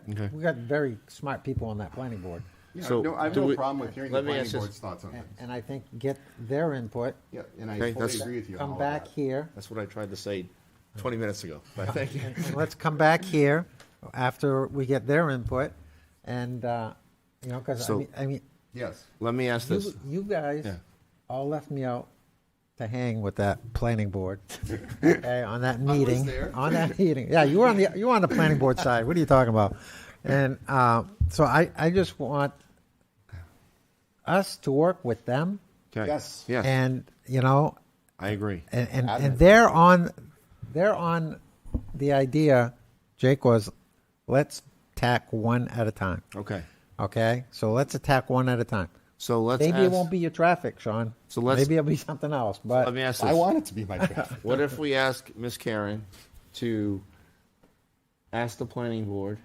very smart people on that planning board, So, I have do no we- problem with hearing the let me planning ask this. board's thoughts on it. and I think get their input, Yeah, and I Okay, fully that's- agree with you on come all of back that. here, That's what I tried to say 20 minutes ago. But thank you. and let's come back here after we get their input, and because So- I mean, Yes. Let me ask this. you guys Yeah. all left me out to hang with that planning board. Okay, on that meeting. there. On that meeting. Yeah, you were on the planning board side. What are you talking about? And so I just want us to work with them, Okay. Yes. Yes. and I agree. and they're on the idea. Jake was, let's tack one at a time. Okay. Okay, so let's attack one at a time. So let's Maybe ask, it won't be your traffic, Sean. So let's- maybe it'll be something else. But let me ask this. I want it to be my traffic. What if we ask Miss Karen to ask the planning board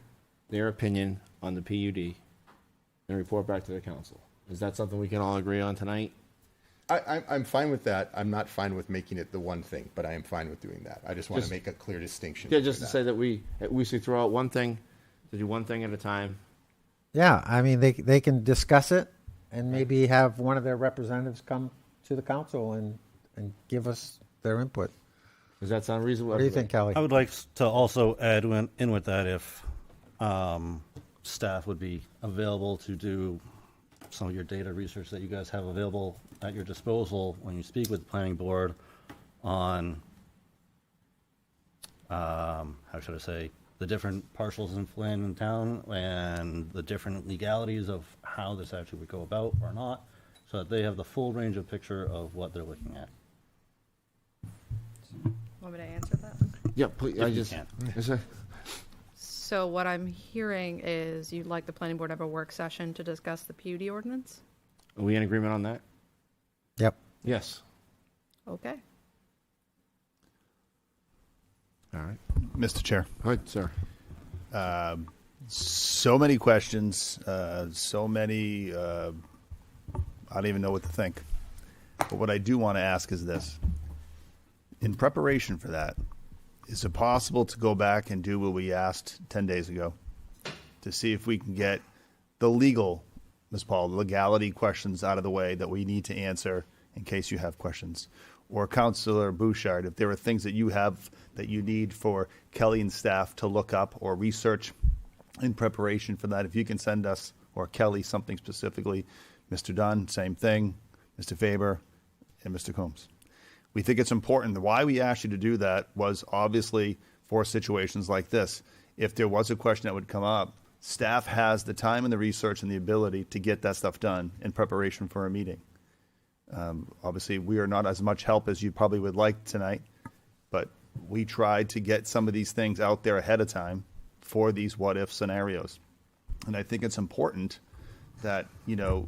their opinion on the PUD and report back to the council? Is that something we can all agree on tonight? I'm fine with that. I'm not fine with making it the one thing, but I am fine with doing that. I just want to Just- make a clear distinction. Yeah, between just to say that we should throw out one thing, to do one thing at a time. yeah, I mean they can discuss it and maybe have one of their representatives come to the council and give us their input. Does that sound reasonable? What do you think, Kelly? I would like to also add in with that if staff would be available to do some of your data research that you guys have available at your disposal when you speak with the planning board on, how should I say, the different parcels in Flynn and town and the different legalities of how this actually would go about or not, so that they have the full range of picture of what they're looking at. Want me to answer that? Yeah, please, If you can. Is there- So what I'm hearing is you'd like the planning board to have a work session to discuss the PUD ordinance? Are we in agreement on that? Yep. Yes. Okay. All right. Mr. Chair. Go ahead, sir. So many questions, so many, I don't even know what to think. But what I do want to ask is this. In preparation for that, is it possible to go back and do what we asked 10 days ago to see if we can get the legal, Ms. Paul, the legality questions out of the way that we need to answer in case you have questions? Or Councilor Bouchard, if there are things that you have that you need for Kelly and staff to look up or research in preparation for that, if you can send us, or Kelly, something specifically. Mr. Dunn, same thing, Mr. Faber, and Mr. Combs. We think it's important. Why we asked you to do that was obviously for situations like this. If there was a question that would come up, staff has the time and the research and the ability to get that stuff done in preparation for a meeting. Obviously, we are not as much help as you probably would like tonight, but we tried to get some of these things out there ahead of time for these what-if scenarios. And I think it's important that, you know,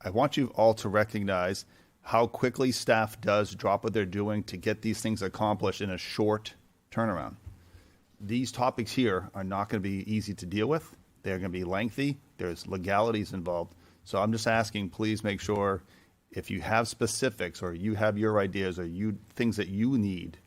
I want you all to recognize how quickly staff does drop what they're doing to get these things accomplished in a short turnaround. These topics here are not going to be easy to deal with. They're going to be lengthy. There's legalities involved. So I'm just asking, please make sure if you have specifics or you have your ideas or you things that you need,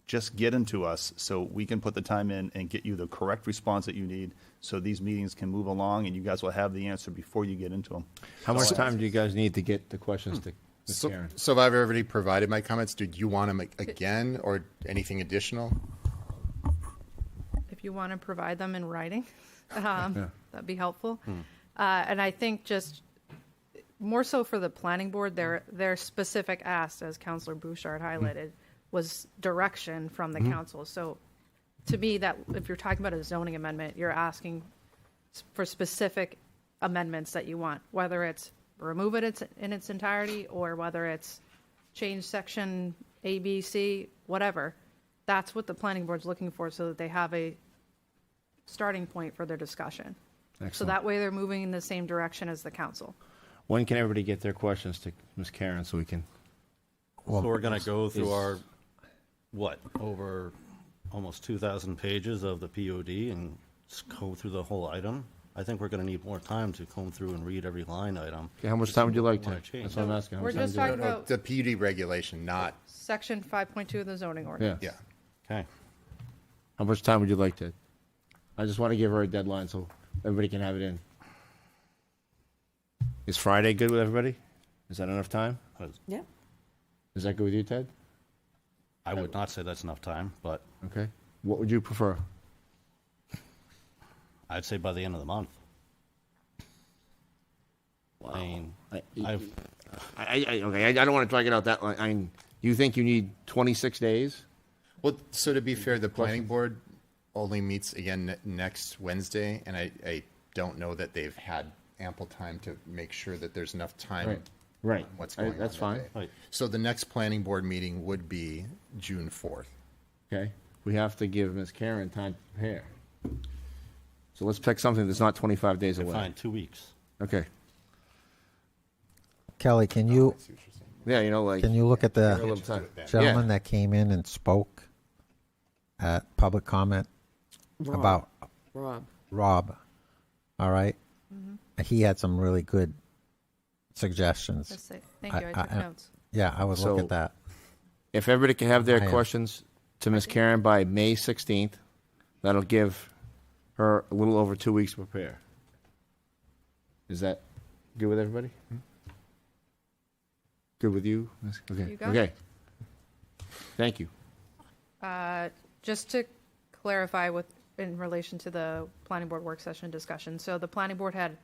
just get them to us so we can put the time in and get you the correct response that you need so these meetings can move along and you guys will have the answer before you get into them. How much time do you guys need to get the questions to Ms. So, Karen? so I've already provided my comments. Did you want them again or anything additional? If you want to provide them in writing, that'd be helpful. And I think just more so for the planning board, their specific ask, as Councilor Bouchard highlighted, was direction from the council. So to me, that if you're talking about a zoning amendment, you're asking for specific amendments that you want, whether it's remove it in its entirety or whether it's change section A, B, C, whatever. That's what the planning board's looking for so that they have a starting point for their discussion. Excellent. So that way they're moving in the same direction as the council. When can everybody get their questions to Ms. Karen so we can? So we're going to go through our, over almost 2,000 pages of the PUD and go through the whole item. I think we're going to need more time to comb through and read every line item. Okay, how much time would you like to? Wanna change. That's what I'm asking. How We're much time just would you talking like? about The PUD regulation, not, section 5.2 of the zoning ordinance. Yeah. yeah. Okay. How much time would you like to? I just want to give her a deadline so everybody can have it in. Is Friday good with everybody? Is that enough time? Yeah. Is that good with you, Ted? I would not say that's enough time, but Okay. What would you prefer? I'd say by the end of the month. I mean, Okay, I don't want to drag it out that long. You think you need 26 days? Well, so to be fair, the planning board only meets again next Wednesday, and I don't know that they've had ample time to make sure that there's enough time. Right. on What's going on? That's that fine. day. Right. So the next planning board meeting would be June 4th. Okay. We have to give Ms. Karen time to prepare. So let's pick something that's not 25 days away. fine, 2 weeks. Okay. Kelly, can you Yeah, you know, like. look at a little the time. gentleman that came in and spoke at public comment about Rob? All right, he had some really good suggestions. Let's say, thank you, I took notes. Yeah, I would look So- at that. If everybody can have their I am. questions to Ms. Karen by May 16th, that'll give her a little over 2 weeks to prepare. Is that good with everybody? Good with you? Okay. You got Okay. Thank you. Just to clarify in relation to the planning board work session discussion. So the planning board had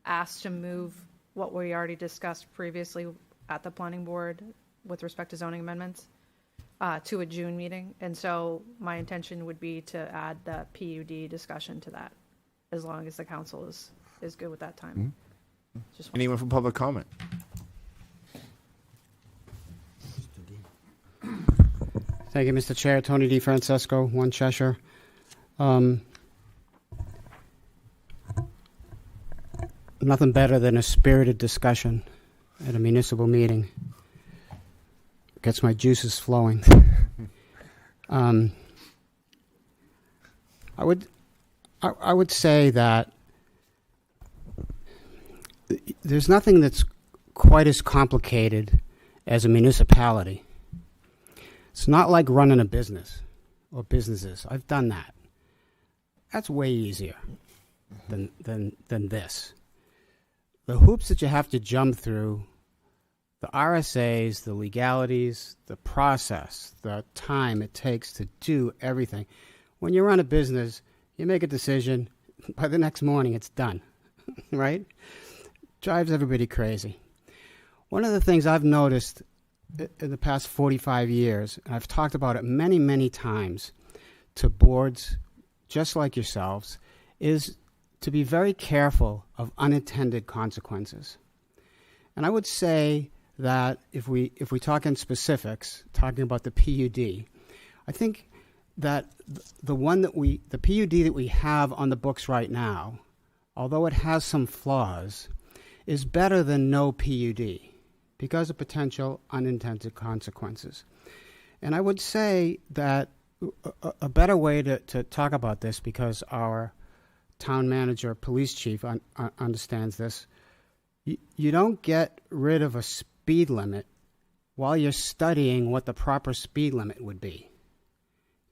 asked to move what we already discussed previously at the planning board with respect to zoning amendments to a June meeting. And so my intention would be to add the PUD discussion to that, as long as the council is good with that time. Just want- Anyone from public comment? Thank you, Mr. Chair. Tony DeFrancesco, 1 Cheshire. Nothing better than a spirited discussion at a municipal meeting. Gets my juices flowing. I would say that there's nothing that's quite as complicated as a municipality. It's not like running a business or businesses. I've done that. That's way easier than this. The hoops that you have to jump through, the RSAs, the legalities, the process, the time it takes to do everything. When you run a business, you make a decision, by the next morning it's done, right? Drives everybody crazy. One of the things I've noticed in the past 45 years, and I've talked about it many, many times to boards just like yourselves, is to be very careful of unintended consequences. And I would say that if we talk in specifics, talking about the PUD, I think that the PUD that we have on the books right now, although it has some flaws, is better than no PUD because of potential unintended consequences. And I would say that a better way to talk about this, because our town manager, police chief understands this, you don't get rid of a speed limit while you're studying what the proper speed limit would be.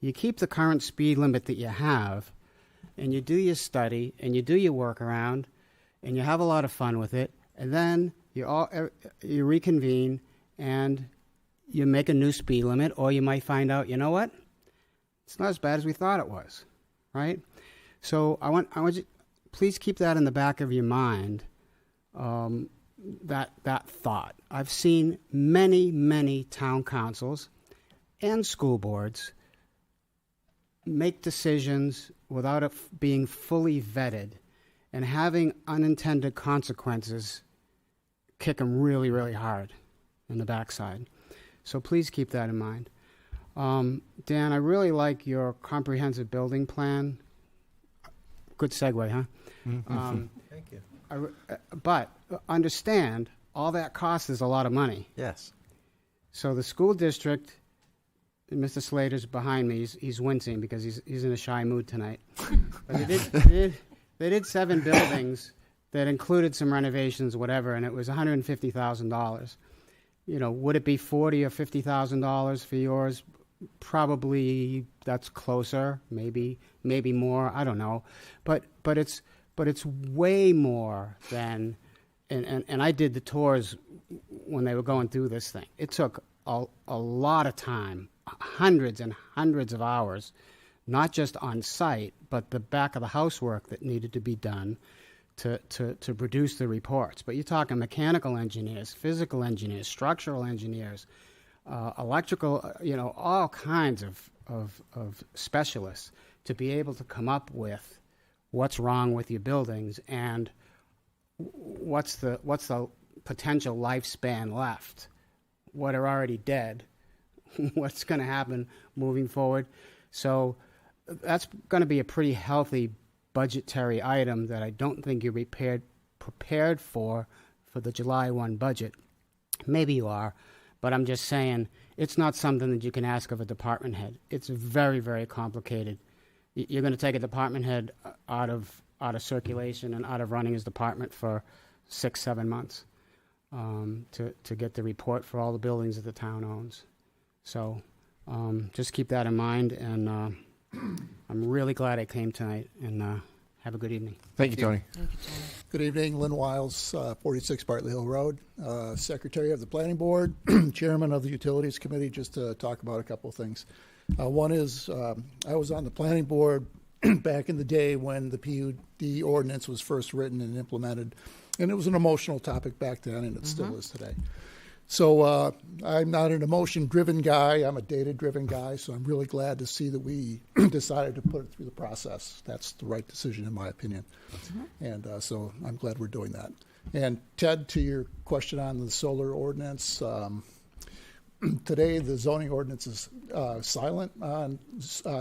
You keep the current speed limit that you have, and you do your study, and you do your work around, and you have a lot of fun with it, and then you reconvene, and you make a new speed limit, or you might find out, you know what? It's not as bad as we thought it was, right? So I want you, please keep that in the back of your mind, that thought. I've seen many, many town councils and school boards make decisions without it being fully vetted and having unintended consequences kick them really, really hard in the backside. So please keep that in mind. Dan, I really like your comprehensive building plan. Good segue, huh? Thank you. But understand, all that cost is a lot of money. Yes. So the school district, and Mr. Slater's behind me, he's wincing because he's in a shy mood tonight. But they did 7 buildings that included some renovations, whatever, and it was $150,000. You know, would it be $40,000 or $50,000 for yours? Probably that's closer, maybe more. I don't know, but it's way more than. And I did the tours when they were going through this thing. It took a lot of time, hundreds and hundreds of hours, not just on site, but the back of the house work that needed to be done to produce the reports. But you're talking mechanical engineers, physical engineers, structural engineers, electrical, all kinds of specialists to be able to come up with what's wrong with your buildings and what's the potential lifespan left, what are already dead, what's going to happen moving forward. So that's going to be a pretty healthy budgetary item that I don't think you're prepared for the July 1 budget. Maybe you are, but I'm just saying it's not something that you can ask of a department head. It's very, very complicated. You're going to take a department head out of circulation and out of running his department for 6-7 months to get the report for all the buildings that the town owns. So just keep that in mind, and I'm really glad I came tonight, and have a good evening. Thank you, Tony. Thank you, Tony. Good evening, Lynn Wiles, 46 Bartley Hill Road, Secretary of the Planning Board, Chairman of the Utilities Committee, just to talk about a couple of things. One is I was on the Planning Board back in the day when the PUD ordinance was first written and implemented And it was an emotional topic back then, and it still is today. So I'm not an emotion-driven guy. I'm a data-driven guy, so I'm really glad to see that we decided to put it through the process. That's the right decision, in my opinion. And so I'm glad we're doing that. And Ted, to your question on the solar ordinance, today the zoning ordinance is silent on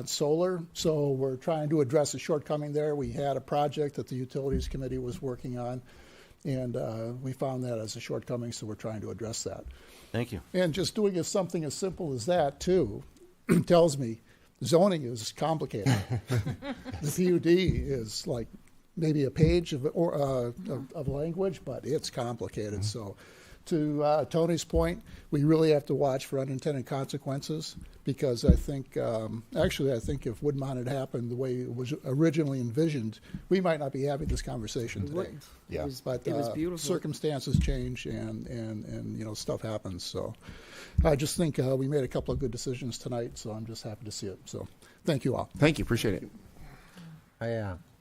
solar, so we're trying to address a shortcoming there. We had a project that the Utilities Committee was working on, and we found that as a shortcoming, so we're trying to address that. Thank you. And just doing something as simple as that, too, tells me zoning is complicated. The PUD is like maybe a page of language, but it's complicated. So to Tony's point, we really have to watch for unintended consequences, because I think, I think if Woodmont had happened the way it was originally envisioned, we might not be having this conversation today. Yeah. But it was beautiful. circumstances change, and you know, stuff happens. So I just think we made a couple of good decisions tonight, so I'm just happy to see it. So thank you all. Thank you. Appreciate it.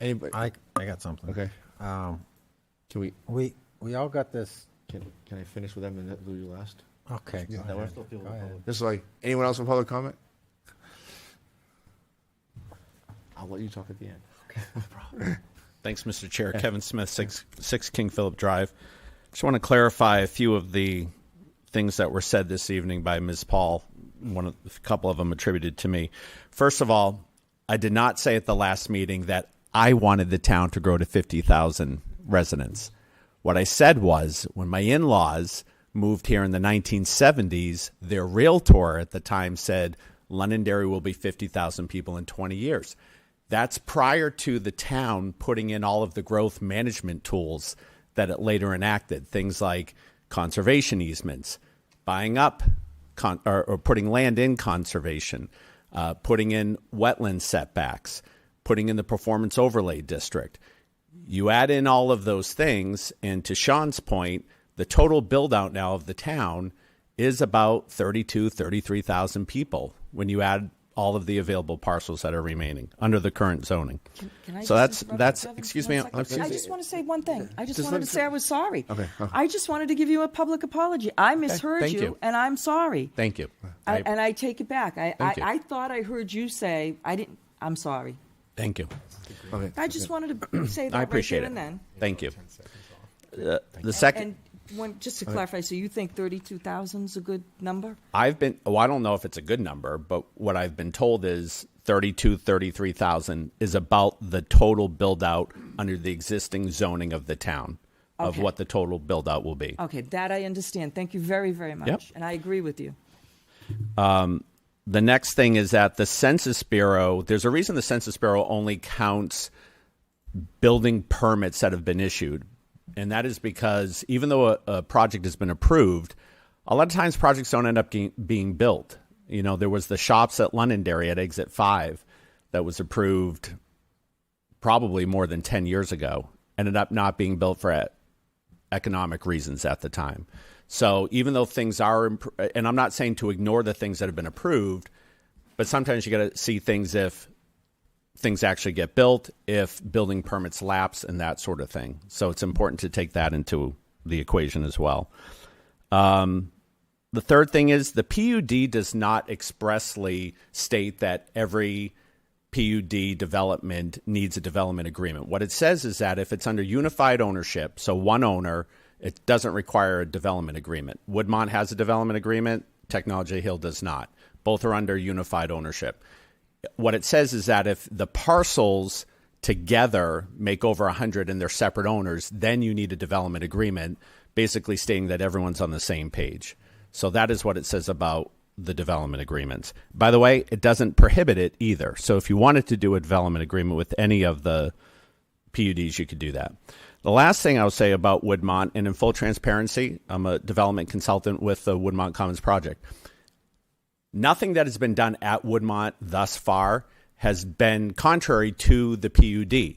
Anybody? I got something. Okay. Can We all got this. Can I finish with them and then do you last? Okay. That Go way? ahead. This is like, anyone else with public comment? I'll let you talk at the end. Okay. Thanks, Mr. Chair. Kevin Smith, 6 King Philip Drive. Just want to clarify a few of the things that were said this evening by Ms. Paul, a couple of them attributed to me. First of all, I did not say at the last meeting that I wanted the town to grow to 50,000 residents. What I said was, when my in-laws moved here in the 1970s, their realtor at the time said Londonderry will be 50,000 people in 20 years. That's prior to the town putting in all of the growth management tools that it later enacted, things like conservation easements, buying up or putting land in conservation, putting in wetland setbacks, putting in the performance overlay district. You add in all of those things, and to Sean's point, the total build-out now of the town is about 33,000 people when you add all of the available parcels that are remaining under the current zoning. Can I So just that's interrupt excuse Kevin me. for 1 second? I just want to say one thing. I just wanted to say I was sorry. Okay. I just wanted to give you a public apology. I misheard thank you. and I'm sorry. Thank you. And I take it back. Thank you. I thought I heard you say I didn't. I'm sorry. Thank you. Okay. I just wanted to say that I appreciate right it. there and then. Thank you. The second. And just to clarify, so you think 32,000 is a good number? I don't know if it's a good number, but what I've been told is 33,000 is about the total build out under the existing zoning of the town of what the total build out will be. Okay, that I understand. Thank you very, very much. Yep. And I agree with you. The next thing is that the Census Bureau, there's a reason the Census Bureau only counts building permits that have been issued. And that is because even though a project has been approved, a lot of times projects don't end up being built. You know, there was the shops at Londonderry at Exit 5 that was approved probably more than 10 years ago, ended up not being built for economic reasons at the time. So even though things are, and I'm not saying to ignore the things that have been approved, but sometimes you got to see things if things actually get built, if building permits lapse and that sort of thing. So it's important to take that into the equation as well. The third thing is the PUD does not expressly state that every PUD development needs a development agreement. What it says is that if it's under unified ownership, so one owner, it doesn't require a development agreement. Woodmont has a development agreement. Technology Hill does not. Both are under unified ownership. What it says is that if the parcels together make over 100 and they're separate owners, then you need a development agreement, basically stating that everyone's on the same page. So that is what it says about the development agreements. By the way, it doesn't prohibit it either. So if you wanted to do a development agreement with any of the PUDs, you could do that. The last thing I'll say about Woodmont, and in full transparency, I'm a development consultant with the Woodmont Commons project. Nothing that has been done at Woodmont thus far has been contrary to the PUD.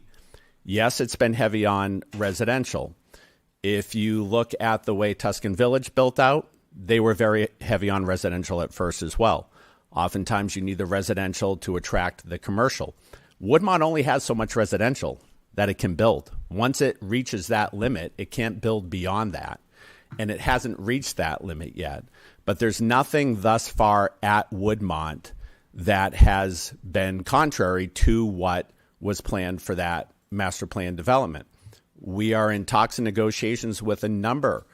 Yes, it's been heavy on residential. If you look at the way Tuscan Village built out, they were very heavy on residential at first as well. Oftentimes you need the residential to attract the commercial. Woodmont only has so much residential that it can build. Once it reaches that limit, it can't build beyond that. And it hasn't reached that limit yet. But there's nothing thus far at Woodmont that has been contrary to what was planned for that master plan development. We are in talks and negotiations with a number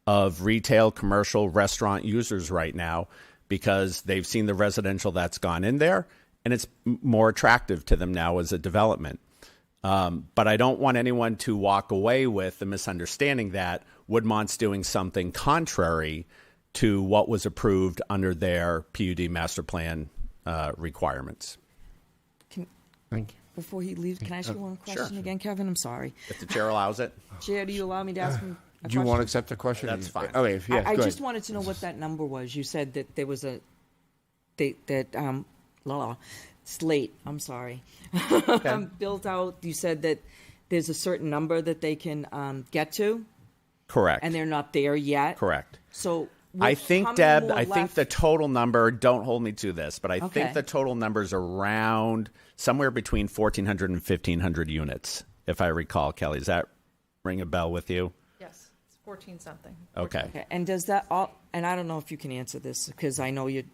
of retail, commercial, restaurant users right now because they've seen the residential that's gone in there, and it's more attractive to them now as a development. But I don't want anyone to walk away with the misunderstanding that Woodmont's doing something contrary to what was approved under their PUD master plan requirements. Thank you. Before he leaves, can I ask you one question again, Kevin? I'm sorry. If the chair allows it. Chair, do you allow me to ask him a Do you question? want to accept the question? That's fine. Okay, yeah, I go just ahead. wanted to know what that number was. You said that there was it's late. I'm sorry. Built out. You said that there's a certain number that they can get to, Correct. and they're not there yet. Correct. So I how think, many Deb, more I think left? the total number, don't hold me to this, but I Okay. think the total number is around somewhere between 1,400 and 1,500 units, if I recall, Kelly. Does that ring a bell with you? Yes, it's 14 something. Okay. Okay. And does that all? And I don't know if you can answer this because I know you.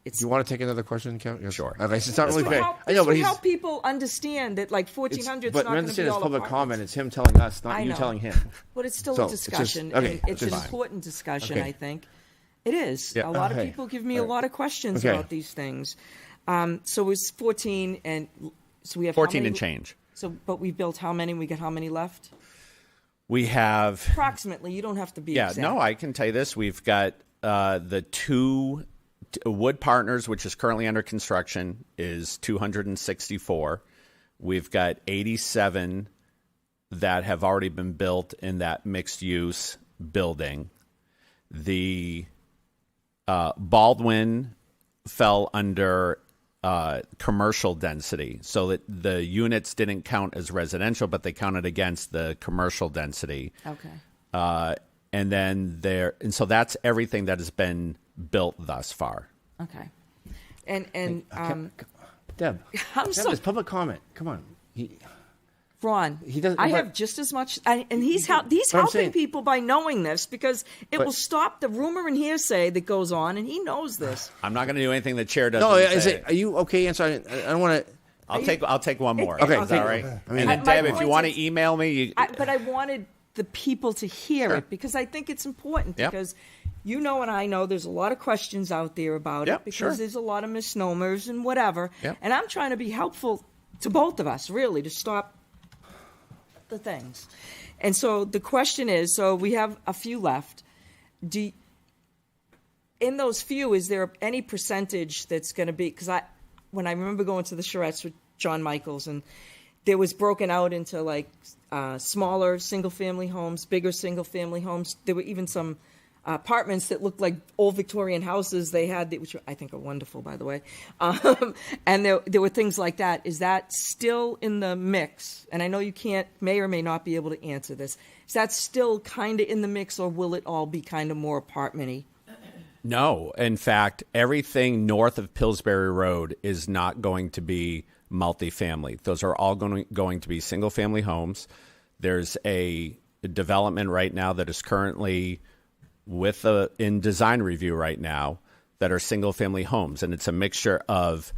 It's Do you want to take another question, Kevin? Yes. Sure. Okay, so it's not really fair. Help, I know, but would he's. help people understand that like It's, 1,400 is but not going to understand be it's all public apartments. comment. It's him telling us, not I you know. telling him. But it's still So, a it's just- discussion. okay, and it's an just- important discussion, Okay. I think. It is. Yeah. A lot of Okay. people give me a lot of questions Okay. about these things. So it's 14, and so we have 14 how many, and change. So, but we built how many? We got how many left? We have, Approximately. You don't have to be yeah, exact. no, I can tell you this. We've got the two Wood Partners, which is currently under construction, is 264. We've got 87 that have already been built in that mixed-use building. The Baldwin fell under commercial density, so that the units didn't count as residential, but they counted against the commercial density. Okay. And then so that's everything that has been built thus far. Okay. And Deb, I'm Deb, so it's public comment. Come on. Ron, He doesn't- I but- have just as much, and he's But I'm helping saying- people by knowing this because it But- will stop the rumor and hearsay that goes on, and he knows this. I'm not going to do anything the chair doesn't No, is say. it? Are you okay? Answer. I don't want to. I'll take one more. Okay, Is that right? I mean, And then, My Deb, if you point want to is- email me, But I wanted the people to hear it because I think it's important Yep. because you know and I know there's a lot of questions out there about Yep, it because sure. there's a lot of misnomers and whatever. Yep. And I'm trying to be helpful to both of us, really, to stop the things. And so the question is, so we have a few left. In those few, is there any percentage that's going to be, because when I remember going to the charrettes with John Michaels, and there was broken out into like smaller single-family homes, bigger single-family homes. There were even some apartments that looked like old Victorian houses they had, which I think are wonderful, by the way. And there were things like that. Is that still in the mix? And I know you may or may not be able to answer this. Is that still kind of in the mix, or will it all be kind of more apartment-y? no. In fact, everything north of Pillsbury Road is not going to be multifamily. Those are all going to be single-family homes. There's a development right now that is currently in design review right now that are single-family homes, and it's a mixture of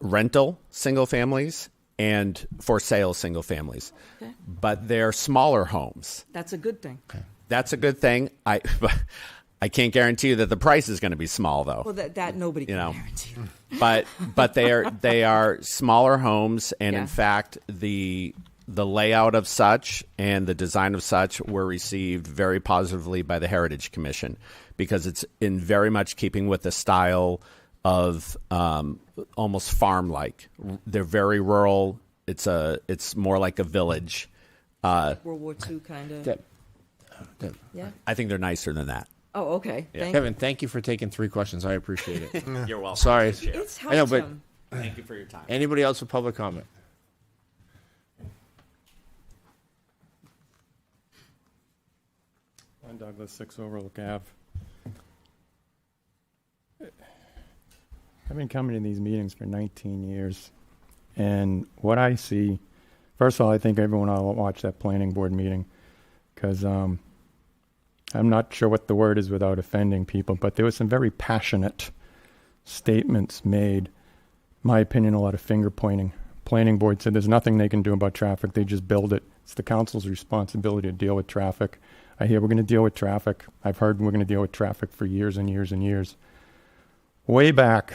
rental single families and for sale single families. Okay. But they're smaller homes. That's a good thing. That's a good thing. I can't guarantee you that the price is going to be small, though. Well, that nobody can know. guarantee. But they are smaller homes, and Yeah. in fact, the layout of such and the design of such were received very positively by the Heritage Commission because it's in very much keeping with the style of almost farm-like. They're very rural. It's more like a village. World War II kind of. Deb. Yeah. I think they're nicer than that. Oh, okay. Thank Kevin, thank you for taking 3 questions. I appreciate it. You're welcome. Sorry. It's I know, but helped him. Thank you for your time. anybody else with public comment? I'm Douglas, 6 Overlook Ave. I've been coming to these meetings for 19 years, and what I see First of all, I think everyone ought to watch that planning board meeting because I'm not sure what the word is without offending people, but there was some very passionate statements made. My opinion, a lot of finger pointing. Planning board said there's nothing they can do about traffic. They just build it. It's the council's responsibility to deal with traffic. I hear we're going to deal with traffic. I've heard we're going to deal with traffic for years and years and years. Way back,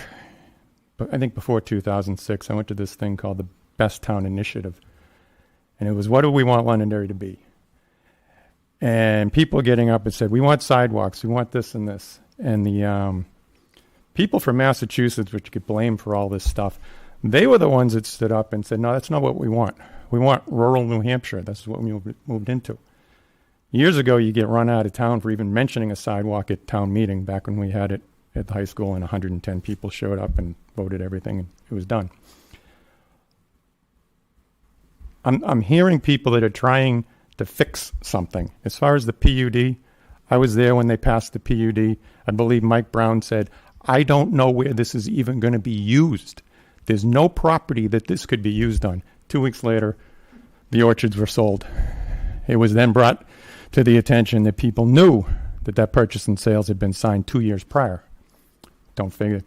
but I think before 2006, I went to this thing called the Best Town Initiative. And it was, what do we want Londonderry to be? And people getting up and said, we want sidewalks, we want this and this. And the people from Massachusetts, which get blamed for all this stuff, they were the ones that stood up and said, no, that's not what we want. We want rural New Hampshire. That's what we moved into. Years ago, you get run out of town for even mentioning a sidewalk at town meeting, back when we had it at the high school and 110 people showed up and voted everything and it was done. I'm hearing people that are trying to fix something. As far as the PUD, I was there when they passed the PUD. I believe Mike Brown said, I don't know where this is even going to be used. There's no property that this could be used on. 2 weeks later, the orchards were sold. It was then brought to the attention that people knew that that purchase and sales had been signed 2 years prior. Don't figure.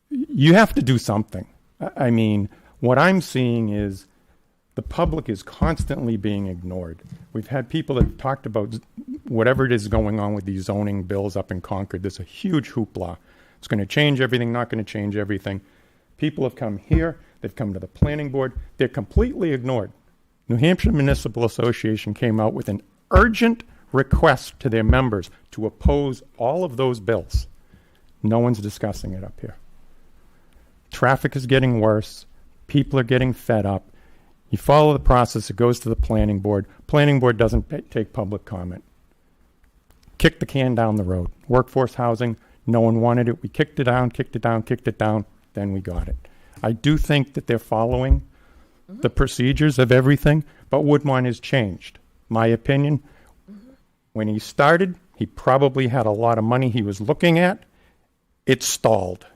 You have to do something. I mean, what I'm seeing is the public is constantly being ignored. We've had people that have talked about whatever it is going on with these zoning bills up in Concord. There's a huge hoopla. It's going to change everything, not going to change everything. People have come here. They've come to the planning board. They're completely ignored. New Hampshire Municipal Association came out with an urgent request to their members to oppose all of those bills. No one's discussing it up here. Traffic is getting worse. People are getting fed up. You follow the process. It goes to the planning board. Planning board doesn't take public comment. Kick the can down the road. Workforce housing, no one wanted it. We kicked it down, kicked it down, kicked it down. Then we got it. I do think that they're following the procedures of everything, but Woodmont has changed. My opinion, when he started, he probably had a lot of money he was looking at. It stalled.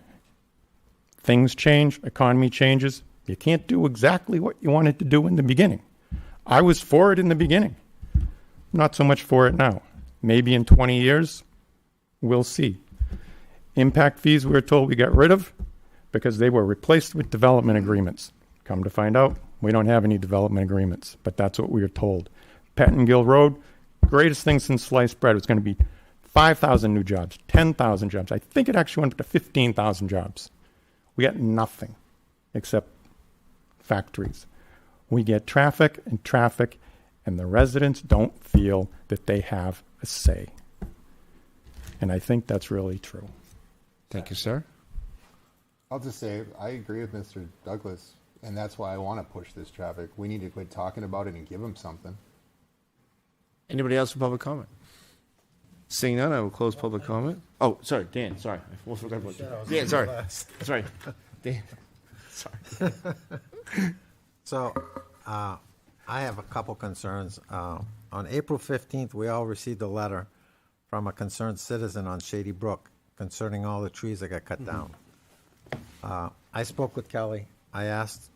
Things change, economy changes. You can't do exactly what you wanted to do in the beginning. I was for it in the beginning. Not so much for it now. Maybe in 20 years, we'll see. Impact fees we were told we got rid of because they were replaced with development agreements. Come to find out, we don't have any development agreements, but that's what we were told. Pettingill Road, greatest thing since sliced bread. It was going to be 5,000 new jobs, 10,000 jobs. I think it actually went up to 15,000 jobs. We got nothing except factories. We get traffic, and the residents don't feel that they have a say. And I think that's really true. Thank you, sir. I'll just say, I agree with Mr. Douglas, and that's why I want to push this traffic. We need to quit talking about it and give them something. Anybody else for public comment? Seeing none, I will close public comment. Oh, sorry, Dan, sorry. I almost forgot about you. Dan, sorry. Sorry. Dan, sorry. So, I have a couple concerns. On April 15th, we all received a letter from a concerned citizen on Shady Brook concerning all the trees that got cut down. I spoke with Kelly. I asked